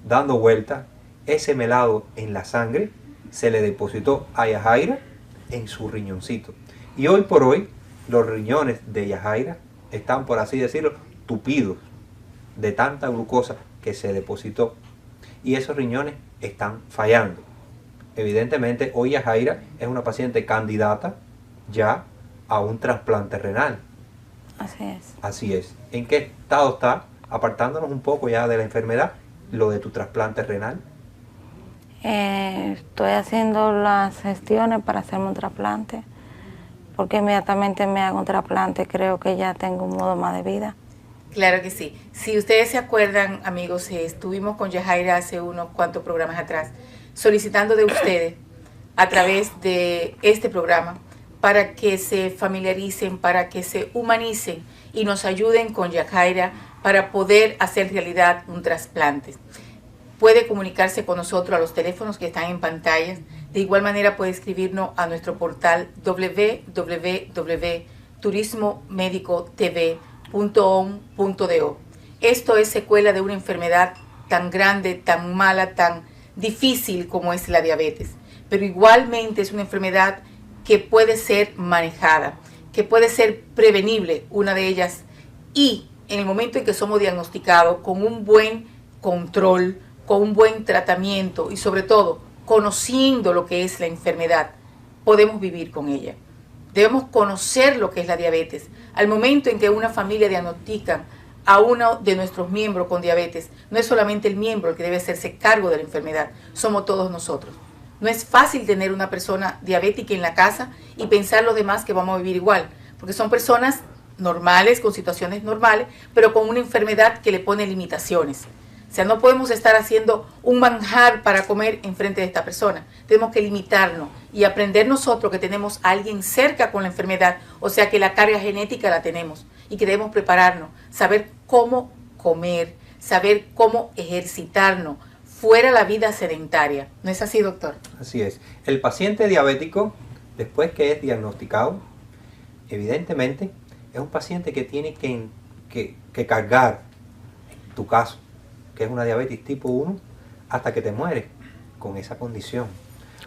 dando vuelta, ese melado en la sangre, se le depositó a Yajaira en su riñoncito. Y hoy por hoy, los riñones de Yajaira están, por así decirlo, tupidos de tanta glucosa que se depositó. Y esos riñones están fallando. Evidentemente, hoy Yajaira es una paciente candidata ya a un trasplante renal. Así es. Así es. ¿En qué estado está? Apartándonos un poco ya de la enfermedad, lo de tu trasplante renal. Estoy haciendo las gestiones para hacerme un trasplante, porque inmediatamente me hago un trasplante creo que ya tengo un modo más de vida. Claro que sí. Si ustedes se acuerdan, amigos, estuvimos con Yajaira hace unos cuantos programas atrás, solicitando de ustedes, a través de este programa, para que se familiaricen, para que se humanicen y nos ayuden con Yajaira para poder hacer realidad un trasplante. Puede comunicarse con nosotros a los teléfonos que están en pantalla. De igual manera puede escribirnos a nuestro portal www.turismomedicotv.on.do. Esto es secuela de una enfermedad tan grande, tan mala, tan difícil como es la diabetes. Pero igualmente es una enfermedad que puede ser manejada, que puede ser prevenible, una de ellas. Y en el momento en que somos diagnosticados con un buen control, con un buen tratamiento y sobre todo conociendo lo que es la enfermedad, podemos vivir con ella. Debemos conocer lo que es la diabetes. Al momento en que una familia diagnostica a uno de nuestros miembros con diabetes, no es solamente el miembro el que debe hacerse cargo de la enfermedad, somos todos nosotros. No es fácil tener una persona diabética en la casa y pensar los demás que vamos a vivir igual, porque son personas normales, con situaciones normales, pero con una enfermedad que le pone limitaciones. O sea, no podemos estar haciendo un manjar para comer enfrente de esta persona. Tenemos que limitarnos y aprender nosotros que tenemos a alguien cerca con la enfermedad, o sea que la carga genética la tenemos y que debemos prepararnos, saber cómo comer, saber cómo ejercitarnos, fuera la vida sedentaria. ¿No es así, doctor? Así es. El paciente diabético, después que es diagnosticado, evidentemente es un paciente que tiene que cargar, en tu caso, que es una diabetes tipo 1, hasta que te mueres con esa condición.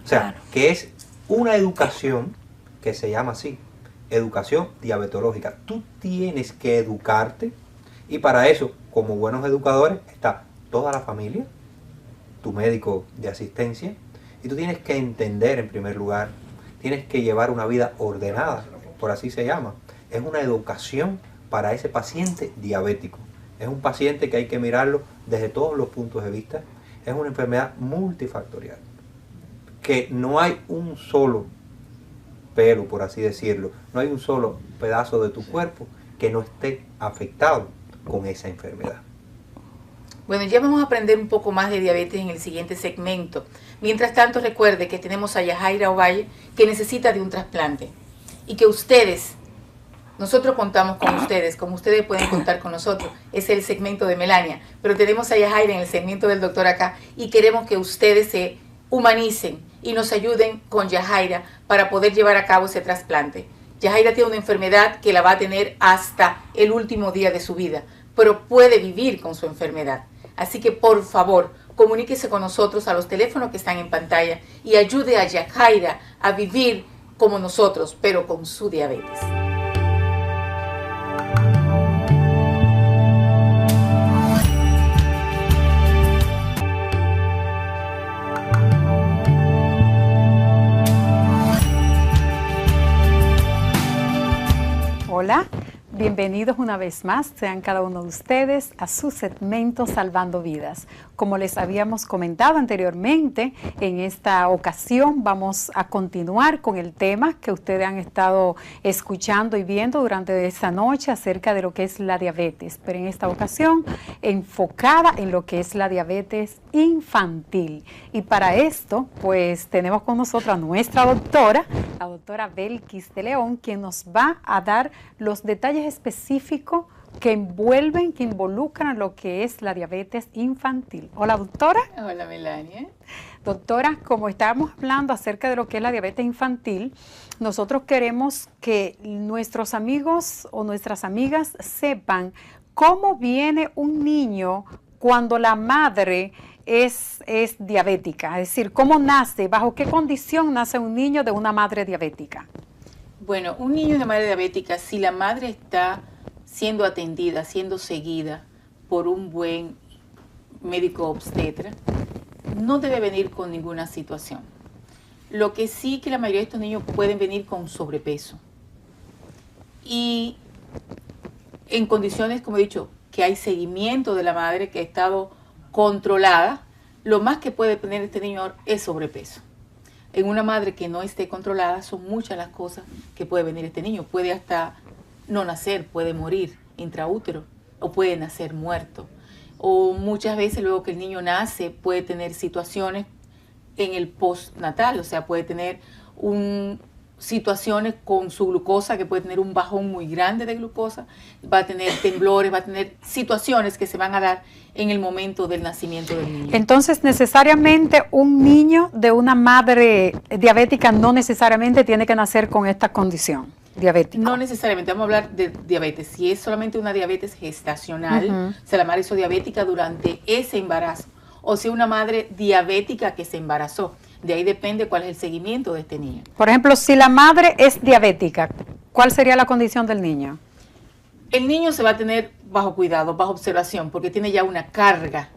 O sea, claro, que es una educación que se llama así, educación diabetológica. Tú tienes que educarte y para eso, como buenos educadores, está toda la familia, tu médico de asistencia, y tú tienes que entender en primer lugar, tienes que llevar una vida ordenada, por así se llama. Es una educación para ese paciente diabético. Es un paciente que hay que mirarlo desde todos los puntos de vista. Es una enfermedad multifactorial, que no hay un solo pelo, por así decirlo, no hay un solo pedazo de tu cuerpo que no esté afectado con esa enfermedad. Bueno, ya vamos a aprender un poco más de diabetes en el siguiente segmento. Mientras tanto, recuerde que tenemos a Yajaira Ovalle, que necesita de un trasplante. Y que nosotros contamos con ustedes, como ustedes pueden contar con nosotros. Es el segmento de Melania, pero tenemos a Yajaira en el segmento del doctor acá y queremos que ustedes se humanicen y nos ayuden con Yajaira para poder llevar a cabo ese trasplante. Yajaira tiene una enfermedad que la va a tener hasta el último día de su vida, pero puede vivir con su enfermedad. Así que por favor, comuníquese con nosotros a los teléfonos que están en pantalla y ayude a Yajaira a vivir como nosotros, pero con su diabetes. Hola, bienvenidos una vez más, sean cada uno de ustedes a su segmento Salvando Vidas. Como les habíamos comentado anteriormente, en esta ocasión vamos a continuar con el tema que ustedes han estado escuchando y viendo durante esta noche acerca de lo que es la diabetes, pero en esta ocasión enfocada en lo que es la diabetes infantil. Y para esto, pues tenemos con nosotros a nuestra doctora, la doctora Belkis de León, quien nos va a dar los detalles específicos que envuelven, que involucran lo que es la diabetes infantil. Hola, doctora. Hola, Melania. Doctora, como estábamos hablando acerca de lo que es la diabetes infantil, nosotros queremos que nuestros amigos o nuestras amigas sepan cómo viene un niño cuando la madre es diabética, es decir, cómo nace, bajo qué condición nace un niño de una madre diabética. Bueno, un niño de madre diabética, si la madre está siendo atendida, siendo seguida por un buen médico obstetra, no debe venir con ninguna situación. Lo que sí que la mayoría de estos niños pueden venir con sobrepeso. Y en condiciones, como he dicho, que hay seguimiento de la madre que ha estado controlada, lo más que puede tener este niño es sobrepeso. En una madre que no esté controlada, son muchas las cosas que puede venir este niño. Puede hasta no nacer, puede morir intraútero o puede nacer muerto. O muchas veces luego que el niño nace puede tener situaciones en el postnatal, o sea, puede tener situaciones con su glucosa, que puede tener un bajón muy grande de glucosa, va a tener temblores, va a tener situaciones que se van a dar en el momento del nacimiento del niño. Entonces, necesariamente un niño de una madre diabética no necesariamente tiene que nacer con esta condición diabética. No necesariamente, vamos a hablar de diabetes. Si es solamente una diabetes gestacional, o sea, la madre hizo diabética durante ese embarazo, o si una madre diabética que se embarazó. De ahí depende cuál es el seguimiento de este niño. Por ejemplo, si la madre es diabética, ¿cuál sería la condición del niño? El niño se va a tener bajo cuidado, bajo observación, porque tiene ya una carga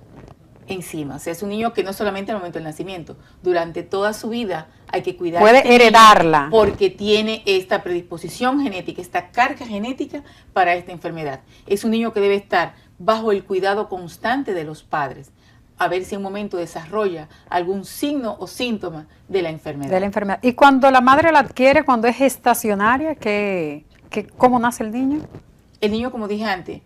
encima. O sea, es un niño que no solamente al momento del nacimiento, durante toda su vida hay que cuidar. Puede heredarla. Porque tiene esta predisposición genética, esta carga genética para esta enfermedad. Es un niño que debe estar bajo el cuidado constante de los padres, a ver si en un momento desarrolla algún signo o síntoma de la enfermedad. De la enfermedad. Y cuando la madre la adquiere, cuando es gestacionaria, ¿cómo nace el niño? El niño, como dije antes,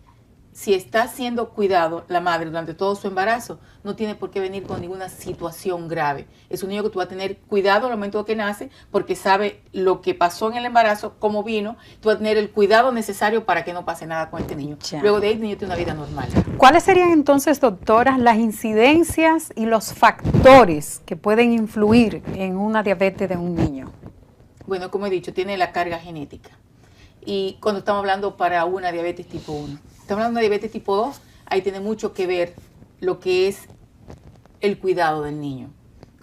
si está siendo cuidado la madre durante todo su embarazo, no tiene por qué venir con ninguna situación grave. Es un niño que tú vas a tener cuidado al momento que nace porque sabe lo que pasó en el embarazo, cómo vino. Tú vas a tener el cuidado necesario para que no pase nada con este niño. Ya. Luego de ahí el niño tiene una vida normal. ¿Cuáles serían entonces, doctora, las incidencias y los factores que pueden influir en una diabetes de un niño? Bueno, como he dicho, tiene la carga genética. Y cuando estamos hablando para una diabetes tipo 1, estamos hablando de diabetes tipo 2, ahí tiene mucho que ver lo que es el cuidado del niño,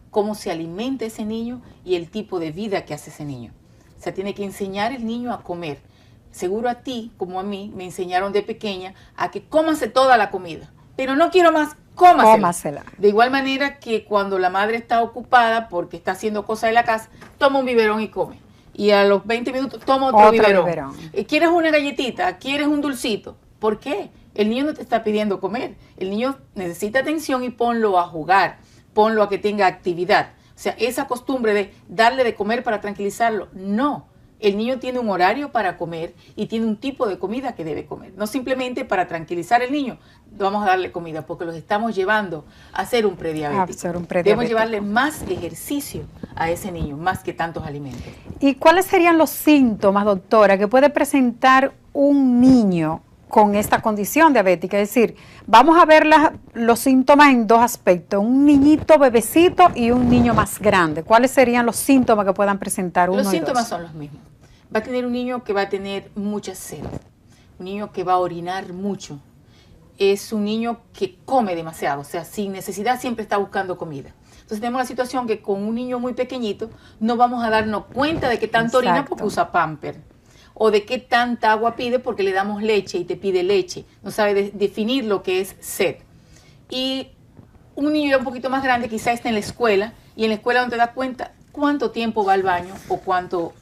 cómo se alimenta ese niño y el tipo de vida que hace ese niño. O sea, tiene que enseñar el niño a comer. Seguro a ti, como a mí, me enseñaron de pequeña a que cómase toda la comida, pero no quiero más, cómasela. De igual manera que cuando la madre está ocupada porque está haciendo cosas de la casa, toma un biberón y come. Y a los 20 minutos toma otro biberón. ¿Quieres una galletita? ¿Quieres un dulcito? ¿Por qué? El niño no te está pidiendo comer. El niño necesita atención y ponlo a jugar, ponlo a que tenga actividad. O sea, esa costumbre de darle de comer para tranquilizarlo, no. El niño tiene un horario para comer y tiene un tipo de comida que debe comer. No simplemente para tranquilizar al niño, vamos a darle comida, porque los estamos llevando a ser un prediabético. Debemos llevarle más ejercicio a ese niño, más que tantos alimentos. ¿Y cuáles serían los síntomas, doctora, que puede presentar un niño con esta condición diabética? Es decir, vamos a ver los síntomas en dos aspectos, un niñito bebecito y un niño más grande. ¿Cuáles serían los síntomas que puedan presentar uno y dos? Los síntomas son los mismos. Va a tener un niño que va a tener mucha sed, un niño que va a orinar mucho, es un niño que come demasiado, o sea, sin necesidad siempre está buscando comida. Entonces tenemos la situación que con un niño muy pequeñito no vamos a darnos cuenta de que tanto orina porque usa pamper, o de qué tanta agua pide porque le damos leche y te pide leche. No sabe definir lo que es sed. Y un niño ya un poquito más grande quizá está en la escuela y en la escuela no te das cuenta cuánto tiempo va al baño o cuánto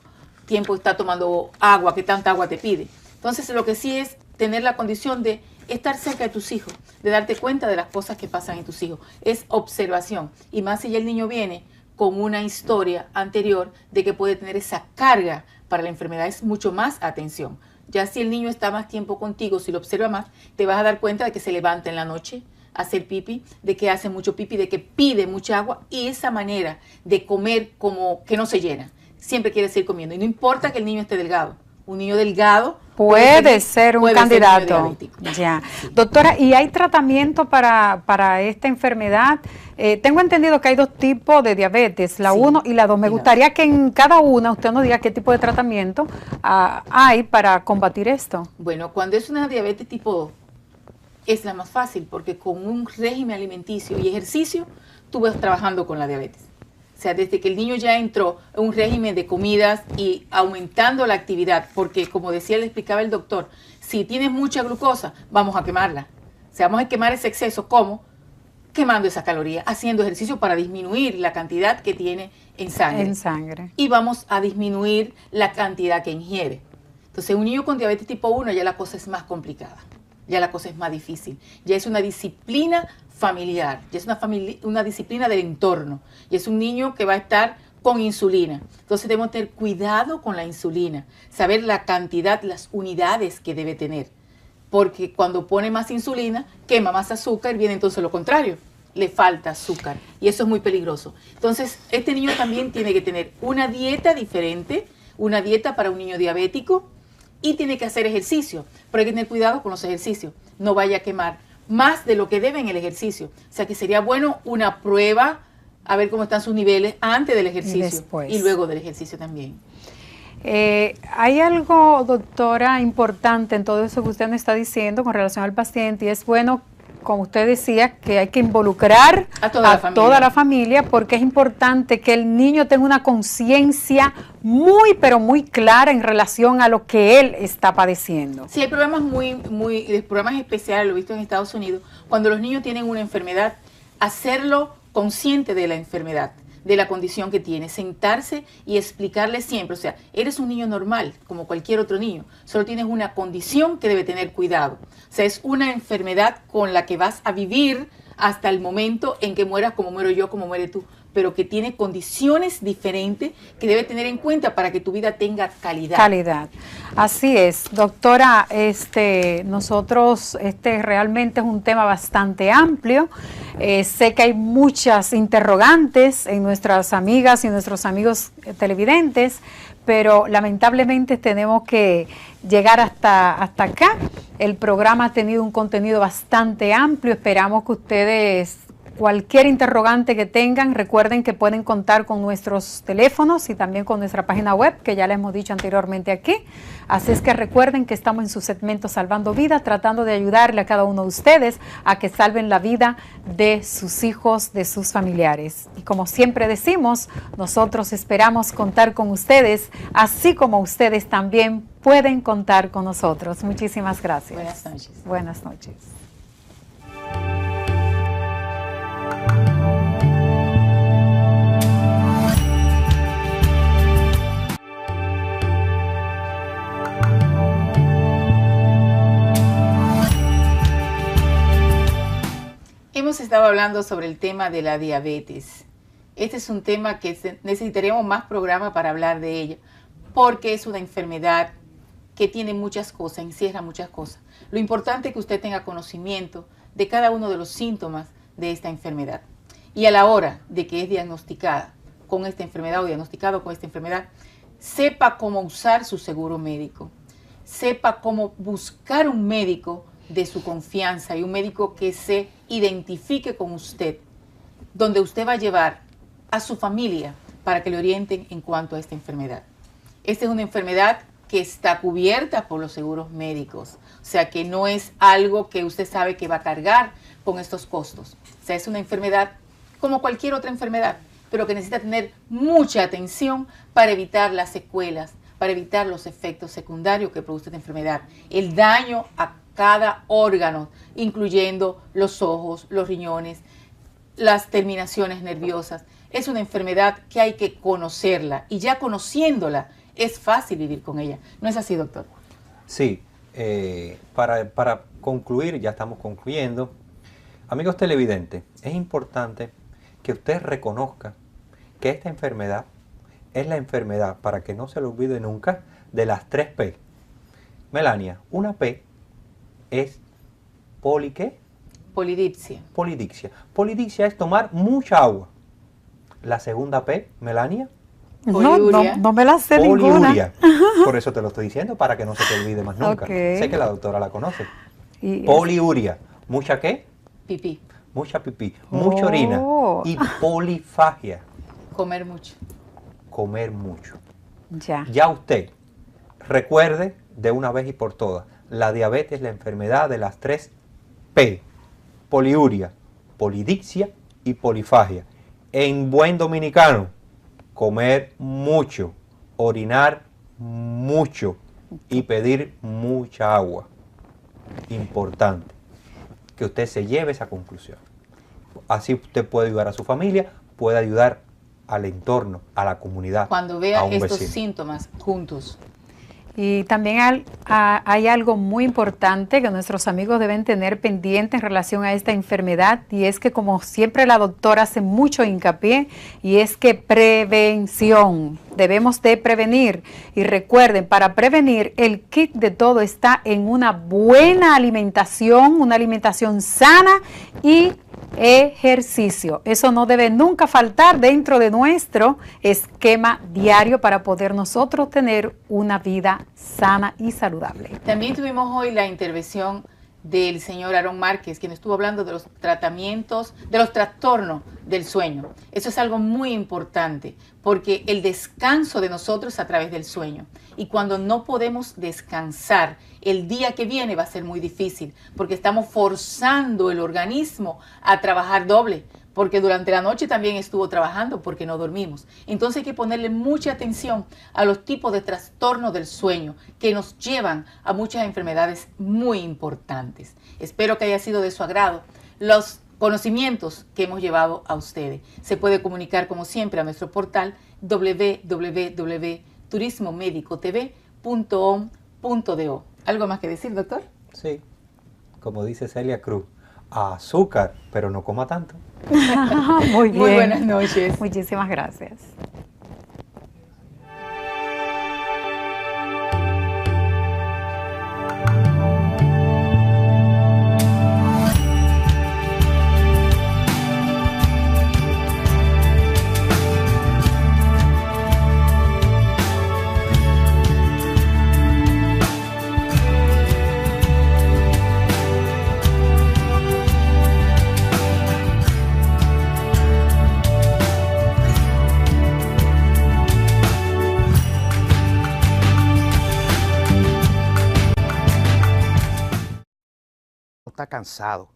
tiempo está tomando agua, qué tanta agua te pide. Entonces lo que sí es tener la condición de estar cerca de tus hijos, de darte cuenta de las cosas que pasan en tus hijos. Es observación. Y más si ya el niño viene con una historia anterior de que puede tener esa carga para la enfermedad, es mucho más atención. Ya si el niño está más tiempo contigo, si lo observa más, te vas a dar cuenta de que se levanta en la noche a hacer pipí, de que hace mucho pipí, de que pide mucha agua y esa manera de comer como que no se llena. Siempre quiere seguir comiendo y no importa que el niño esté delgado. Un niño delgado puede ser un candidato. Ya. Doctora, ¿y hay tratamiento para esta enfermedad? Tengo entendido que hay dos tipos de diabetes, la 1 y la 2. Me gustaría que en cada una usted nos diga qué tipo de tratamiento hay para combatir esto. Bueno, cuando es una diabetes tipo 2, es la más fácil porque con un régimen alimenticio y ejercicio, tú vas trabajando con la diabetes. O sea, desde que el niño ya entró en un régimen de comidas y aumentando la actividad, porque como decía, le explicaba el doctor, si tienes mucha glucosa, vamos a quemarla. O sea, vamos a quemar ese exceso. ¿Cómo? Quemando esa caloría, haciendo ejercicio para disminuir la cantidad que tiene en sangre. Y vamos a disminuir la cantidad que ingiere. Entonces, un niño con diabetes tipo 1 ya la cosa es más complicada, ya la cosa es más difícil. Ya es una disciplina familiar, ya es una disciplina del entorno, y es un niño que va a estar con insulina. Entonces debemos tener cuidado con la insulina, saber la cantidad, las unidades que debe tener, porque cuando pone más insulina, quema más azúcar, viene entonces lo contrario, le falta azúcar, y eso es muy peligroso. Entonces este niño también tiene que tener una dieta diferente, una dieta para un niño diabético, y tiene que hacer ejercicio, pero hay que tener cuidado con los ejercicios, no vaya a quemar más de lo que debe en el ejercicio. O sea que sería bueno una prueba, a ver cómo están sus niveles antes del ejercicio y luego del ejercicio también. Hay algo, doctora, importante en todo eso que usted nos está diciendo con relación al paciente, y es bueno, como usted decía, que hay que involucrar a toda la familia, porque es importante que el niño tenga una conciencia muy, pero muy clara en relación a lo que él está padeciendo. Sí, hay programas programas especiales, lo he visto en Estados Unidos, cuando los niños tienen una enfermedad, hacerlo consciente de la enfermedad, de la condición que tiene, sentarse y explicarle siempre, o sea, eres un niño normal, como cualquier otro niño, solo tienes una condición que debe tener cuidado, o sea, es una enfermedad con la que vas a vivir hasta el momento en que mueras, como muero yo, como muere tú, pero que tiene condiciones diferentes que debe tener en cuenta para que tu vida tenga calidad. Calidad. Así es, doctora, nosotros, realmente es un tema bastante amplio. Sé que hay muchas interrogantes en nuestras amigas y nuestros amigos televidentes, pero lamentablemente tenemos que llegar hasta acá. El programa ha tenido un contenido bastante amplio. Esperamos que ustedes, cualquier interrogante que tengan, recuerden que pueden contar con nuestros teléfonos y también con nuestra página web, que ya les hemos dicho anteriormente aquí. Así es que recuerden que estamos en su segmento Salvando Vidas, tratando de ayudarle a cada uno de ustedes a que salven la vida de sus hijos, de sus familiares. Y como siempre decimos, nosotros esperamos contar con ustedes, así como ustedes también pueden contar con nosotros. Muchísimas gracias. Buenas noches. Buenas noches. Hemos estado hablando sobre el tema de la diabetes. Este es un tema que necesitaríamos más programa para hablar de ella, porque es una enfermedad que tiene muchas cosas, encierra muchas cosas. Lo importante es que usted tenga conocimiento de cada uno de los síntomas de esta enfermedad. Y a la hora de que es diagnosticada con esta enfermedad o diagnosticado con esta enfermedad, sepa cómo usar su seguro médico, sepa cómo buscar un médico de su confianza y un médico que se identifique con usted, donde usted va a llevar a su familia para que le orienten en cuanto a esta enfermedad. Esta es una enfermedad que está cubierta por los seguros médicos, o sea que no es algo que usted sabe que va a cargar con estos costos. O sea, es una enfermedad como cualquier otra enfermedad, pero que necesita tener mucha atención para evitar las secuelas, para evitar los efectos secundarios que produce esta enfermedad, el daño a cada órgano, incluyendo los ojos, los riñones, las terminaciones nerviosas. Es una enfermedad que hay que conocerla y ya conociéndola es fácil vivir con ella. ¿No es así, doctor? Sí, para concluir, ya estamos concluyendo. Amigos televidentes, es importante que usted reconozca que esta enfermedad es la enfermedad, para que no se lo olvide nunca, de las 3 P. Melania, una P es ¿qué? Polidipsia. Polidipsia. Polidipsia es tomar mucha agua. La segunda P, Melania. No me la sé Poliuria. ninguna. Por eso te lo estoy diciendo, para que no se te olvide más nunca. Okay. Sé que la doctora la conoce. Y Poliuria. ¿Mucha qué? Pipí. Mucha pipí. Mucha orina. Y polifagia. Comer mucho. Comer mucho. ya. Ya usted recuerde de una vez y por todas, la diabetes es la enfermedad de las 3 P. Poliuria, polidipsia y polifagia. En buen dominicano, comer mucho, orinar mucho y pedir mucha agua. Importante que usted se lleve esa conclusión. Así usted puede ayudar a su familia, puede ayudar al entorno, a la comunidad. Cuando a vea un estos vecino. síntomas juntos. Y también hay algo muy importante que nuestros amigos deben tener pendiente en relación a esta enfermedad, y es que, como siempre la doctora hace mucho hincapié, y es que prevención, debemos de prevenir. Y recuerden, para prevenir, el kit de todo está en una buena alimentación, una alimentación sana y ejercicio. Eso no debe nunca faltar dentro de nuestro esquema diario para poder nosotros tener una vida sana y saludable. También tuvimos hoy la intervención del señor Aaron Márquez, quien estuvo hablando de los tratamientos, de los trastornos del sueño. Eso es algo muy importante, porque el descanso de nosotros es a través del sueño. Y cuando no podemos descansar, el día que viene va a ser muy difícil, porque estamos forzando el organismo a trabajar doble, porque durante la noche también estuvo trabajando porque no dormimos. Entonces hay que ponerle mucha atención a los tipos de trastornos del sueño que nos llevan a muchas enfermedades muy importantes. Espero que haya sido de su agrado los conocimientos que hemos llevado a ustedes. Se puede comunicar como siempre a nuestro portal www.turismomedicotv.com.do. ¿Algo más que decir, doctor? Sí, como dice Celia Cruz, azúcar, pero no coma tanto. Muy bien. Muy buenas noches. Muchísimas gracias. Está cansado.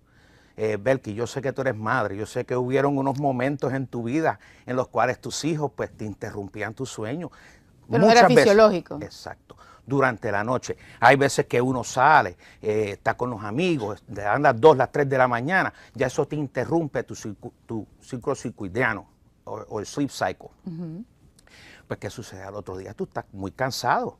Belki, yo sé que tú eres madre, yo sé que hubieron unos momentos en tu vida en los cuales tus hijos pues te interrumpían tu sueño. Pero no era fisiológico. Exacto. Durante la noche. Hay veces que uno sale, está con los amigos, andas 2, las 3 de la mañana, ya eso te interrumpe tu ciclo circadiano o el sleep cycle. Pues ¿qué sucede? Al otro día tú estás muy cansado.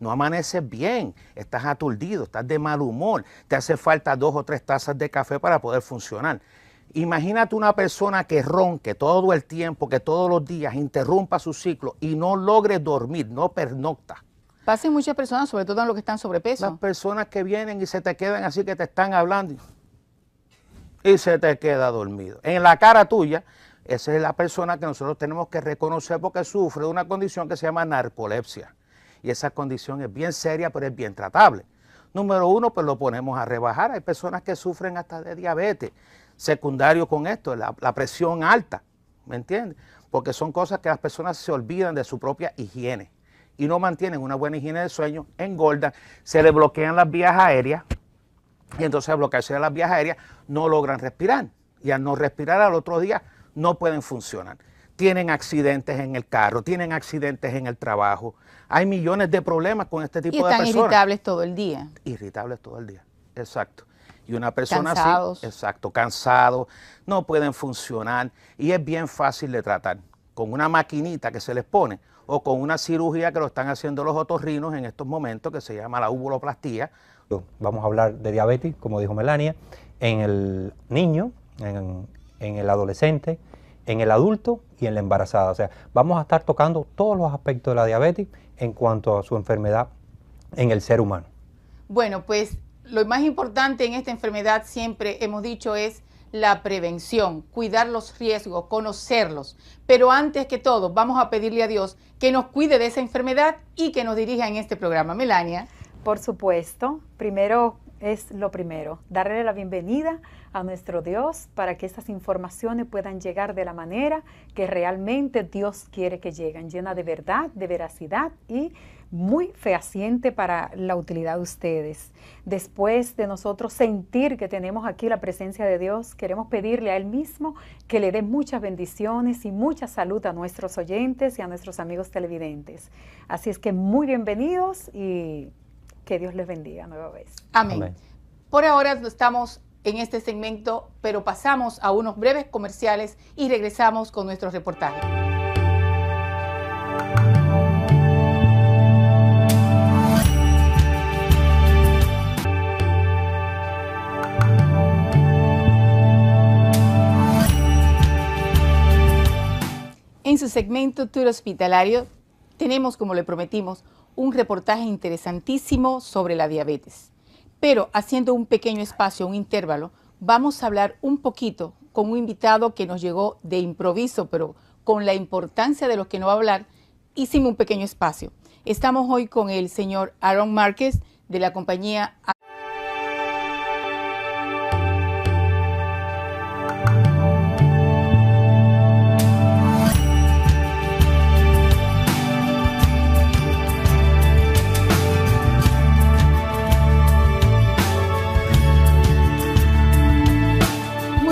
No amaneces bien, estás aturdido, estás de mal humor, te hace falta 2 o 3 tazas de café para poder funcionar. Imagínate una persona que ronque todo el tiempo, que todos los días interrumpa su ciclo y no logre dormir, no pernocta. Pasen muchas personas, sobre todo en los que están sobrepeso. Las personas que vienen y se te quedan así que te están hablando y se te queda dormido. En la cara tuya, esa es la persona que nosotros tenemos que reconocer porque sufre de una condición que se llama narcolepsia. Y esa condición es bien seria, pero es bien tratable. Número 1, pues lo ponemos a rebajar. Hay personas que sufren hasta de diabetes. Secundario con esto, la presión alta, ¿me entiendes? Porque son cosas que las personas se olvidan de su propia higiene y no mantienen una buena higiene del sueño, engordan, se le bloquean las vías aéreas y entonces al bloquearse las vías aéreas no logran respirar. Y al no respirar al otro día no pueden funcionar. Tienen accidentes en el carro, tienen accidentes en el trabajo. Hay millones de problemas con este tipo de personas. Y están irritables todo el día. Irritables todo el día, exacto. Y una persona cansados. así, exacto, cansados, no pueden funcionar y es bien fácil de tratar. Con una maquinita que se les pone o con una cirugía que lo están haciendo los otorrinos en estos momentos que se llama la uvuloplastía. Vamos a hablar de diabetes, como dijo Melania, en el niño, en el adolescente, en el adulto y en la embarazada. O sea, vamos a estar tocando todos los aspectos de la diabetes en cuanto a su enfermedad en el ser humano. Bueno, pues lo más importante en esta enfermedad siempre hemos dicho es la prevención, cuidar los riesgos, conocerlos. Pero antes que todo, vamos a pedirle a Dios que nos cuide de esa enfermedad y que nos dirija en este programa. Melania. Por supuesto, primero es lo primero, darle la bienvenida a nuestro Dios para que estas informaciones puedan llegar de la manera que realmente Dios quiere que lleguen, llena de verdad, de veracidad y muy fehaciente para la utilidad de ustedes. Después de nosotros sentir que tenemos aquí la presencia de Dios, queremos pedirle a Él mismo que le dé muchas bendiciones y mucha salud a nuestros oyentes y a nuestros amigos televidentes. Así es que muy bienvenidos y que Dios les bendiga nueva vez. Amén. Amén. Por ahora estamos en este segmento, pero pasamos a unos breves comerciales y regresamos con nuestro reportaje. En su segmento Tour Hospitalario tenemos, como le prometimos, un reportaje interesantísimo sobre la diabetes. Pero haciendo un pequeño espacio, un intervalo, vamos a hablar un poquito con un invitado que nos llegó de improviso, pero con la importancia de lo que nos va a hablar, hicimos un pequeño espacio. Estamos hoy con el señor Aaron Márquez de la compañía.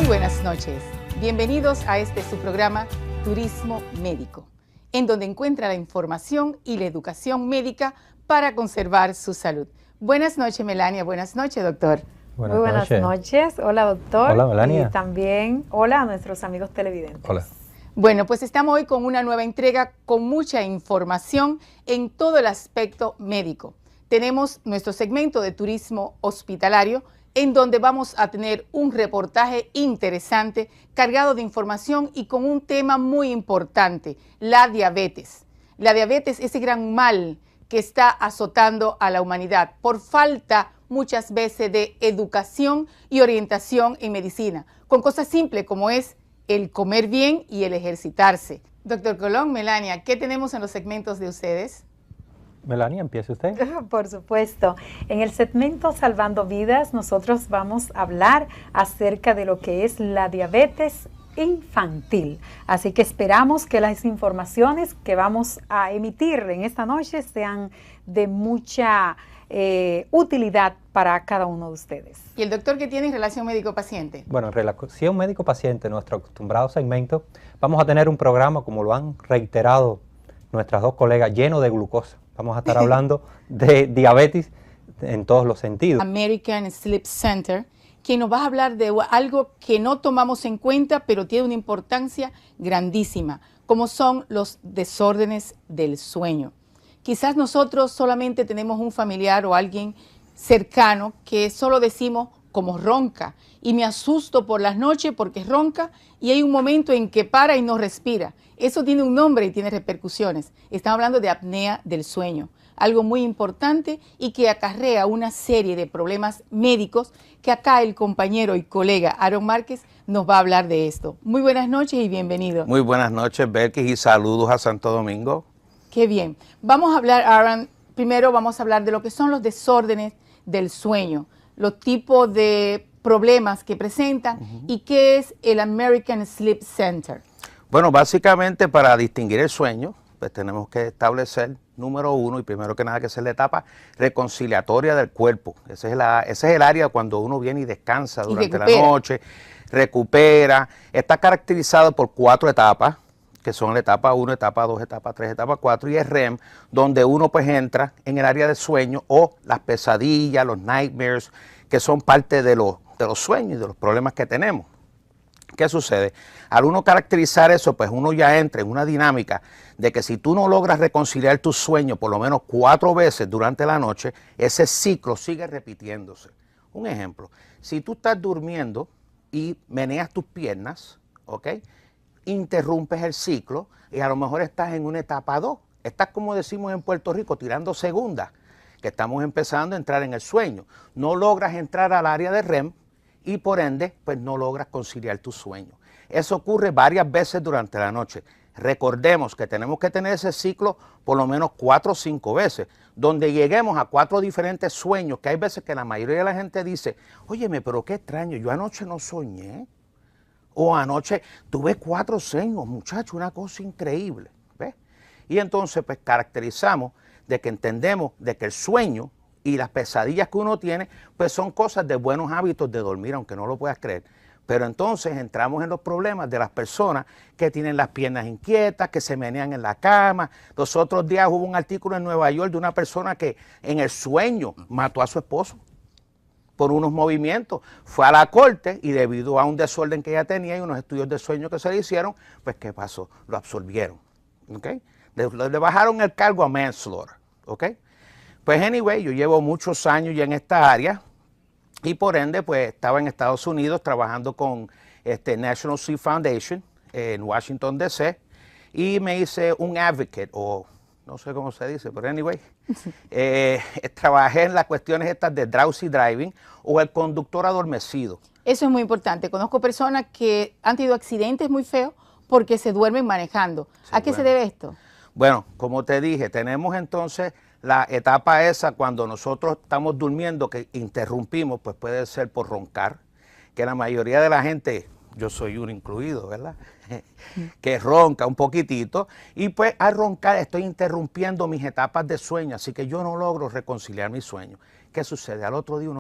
Buenas noches, bienvenidos a este su programa Turismo Médico, en donde encuentra la información y la educación médica para conservar su salud. Buenas noches, Melania, buenas noches, doctor. Muy buenas noches. Hola, doctor. Hola, Melania. Y también hola a nuestros amigos televidentes. Hola. Bueno, pues estamos hoy con una nueva entrega con mucha información en todo el aspecto médico. Tenemos nuestro segmento de turismo hospitalario en donde vamos a tener un reportaje interesante cargado de información y con un tema muy importante, la diabetes. La diabetes, ese gran mal que está azotando a la humanidad por falta muchas veces de educación y orientación en medicina, con cosas simples como es el comer bien y el ejercitarse. Doctor Colón, Melania, ¿qué tenemos en los segmentos de ustedes? Melania, empiece usted. Por supuesto. En el segmento Salvando Vidas, nosotros vamos a hablar acerca de lo que es la diabetes infantil. Así que esperamos que las informaciones que vamos a emitir en esta noche sean de mucha utilidad para cada uno de ustedes. ¿Y el doctor qué tiene en relación médico-paciente? Bueno, en relación médico-paciente, nuestro acostumbrado segmento, vamos a tener un programa, como lo han reiterado nuestras dos colegas, lleno de glucosa. Vamos a estar hablando de diabetes en todos los sentidos. American Sleep Center, quien nos va a hablar de algo que no tomamos en cuenta, pero tiene una importancia grandísima, como son los desórdenes del sueño. Quizás nosotros solamente tenemos un familiar o alguien cercano que solo decimos como ronca y me asusto por las noches porque ronca y hay un momento en que para y no respira. Eso tiene un nombre y tiene repercusiones. Estamos hablando de apnea del sueño, algo muy importante y que acarrea una serie de problemas médicos que acá el compañero y colega Aaron Márquez nos va a hablar de esto. Muy buenas noches y bienvenido. Muy buenas noches, Becky, y saludos a Santo Domingo. Qué bien. Vamos a hablar, Aaron, primero vamos a hablar de lo que son los desórdenes del sueño, los tipos de problemas que presentan y qué es el American Sleep Center. Bueno, básicamente para distinguir el sueño, pues tenemos que establecer, número uno, y primero que nada que es la etapa reconciliatoria del cuerpo. Ese es el área cuando uno viene y descansa durante la noche, recupera. Está caracterizado por 4 etapas, que son la etapa 1, etapa 2, etapa 3, etapa 4, y el REM, donde uno pues entra en el área de sueño o las pesadillas, los nightmares, que son parte de los sueños y de los problemas que tenemos. ¿Qué sucede? Al uno caracterizar eso, pues uno ya entra en una dinámica de que si tú no logras reconciliar tu sueño por lo menos 4 veces durante la noche, ese ciclo sigue repitiéndose. Un ejemplo, si tú estás durmiendo y meneas tus piernas, ¿ok?, interrumpes el ciclo y a lo mejor estás en una etapa 2. Estás, como decimos en Puerto Rico, tirando segunda, que estamos empezando a entrar en el sueño. No logras entrar al área de REM y por ende, pues no logras conciliar tu sueño. Eso ocurre varias veces durante la noche. Recordemos que tenemos que tener ese ciclo por lo menos 4 o 5 veces, donde lleguemos a 4 diferentes sueños, que hay veces que la mayoría de la gente dice, óyeme, pero qué extraño, yo anoche no soñé. O anoche tuve 4 sueños, muchachos, una cosa increíble. ¿Ves? Y entonces pues caracterizamos de que entendemos de que el sueño y las pesadillas que uno tiene pues son cosas de buenos hábitos de dormir, aunque no lo puedas creer. Pero entonces entramos en los problemas de las personas que tienen las piernas inquietas, que se menean en la cama. Los otros días hubo un artículo en Nueva York de una persona que en el sueño mató a su esposo por unos movimientos. Fue a la corte y debido a un desorden que ella tenía y unos estudios de sueño que se le hicieron, pues ¿qué pasó? Lo absolvieron, ¿ok? Le bajaron el cargo a manslaughter, ¿ok? Pues anyway, yo llevo muchos años ya en esta área y por ende pues estaba en Estados Unidos trabajando con National Sleep Foundation en Washington DC y me hice un advocate o no sé cómo se dice, pero anyway, trabajé en las cuestiones estas de drowsy driving o el conductor adormecido. Eso es muy importante. Conozco personas que han tenido accidentes muy feos porque se duermen manejando. ¿A qué se debe esto? Bueno, como te dije, tenemos entonces la etapa esa cuando nosotros estamos durmiendo que interrumpimos, pues puede ser por roncar, que la mayoría de la gente, yo soy uno incluido, ¿verdad? Que ronca un poquitito y pues al roncar estoy interrumpiendo mis etapas de sueño, así que yo no logro reconciliar mi sueño. ¿Qué sucede? Al otro día uno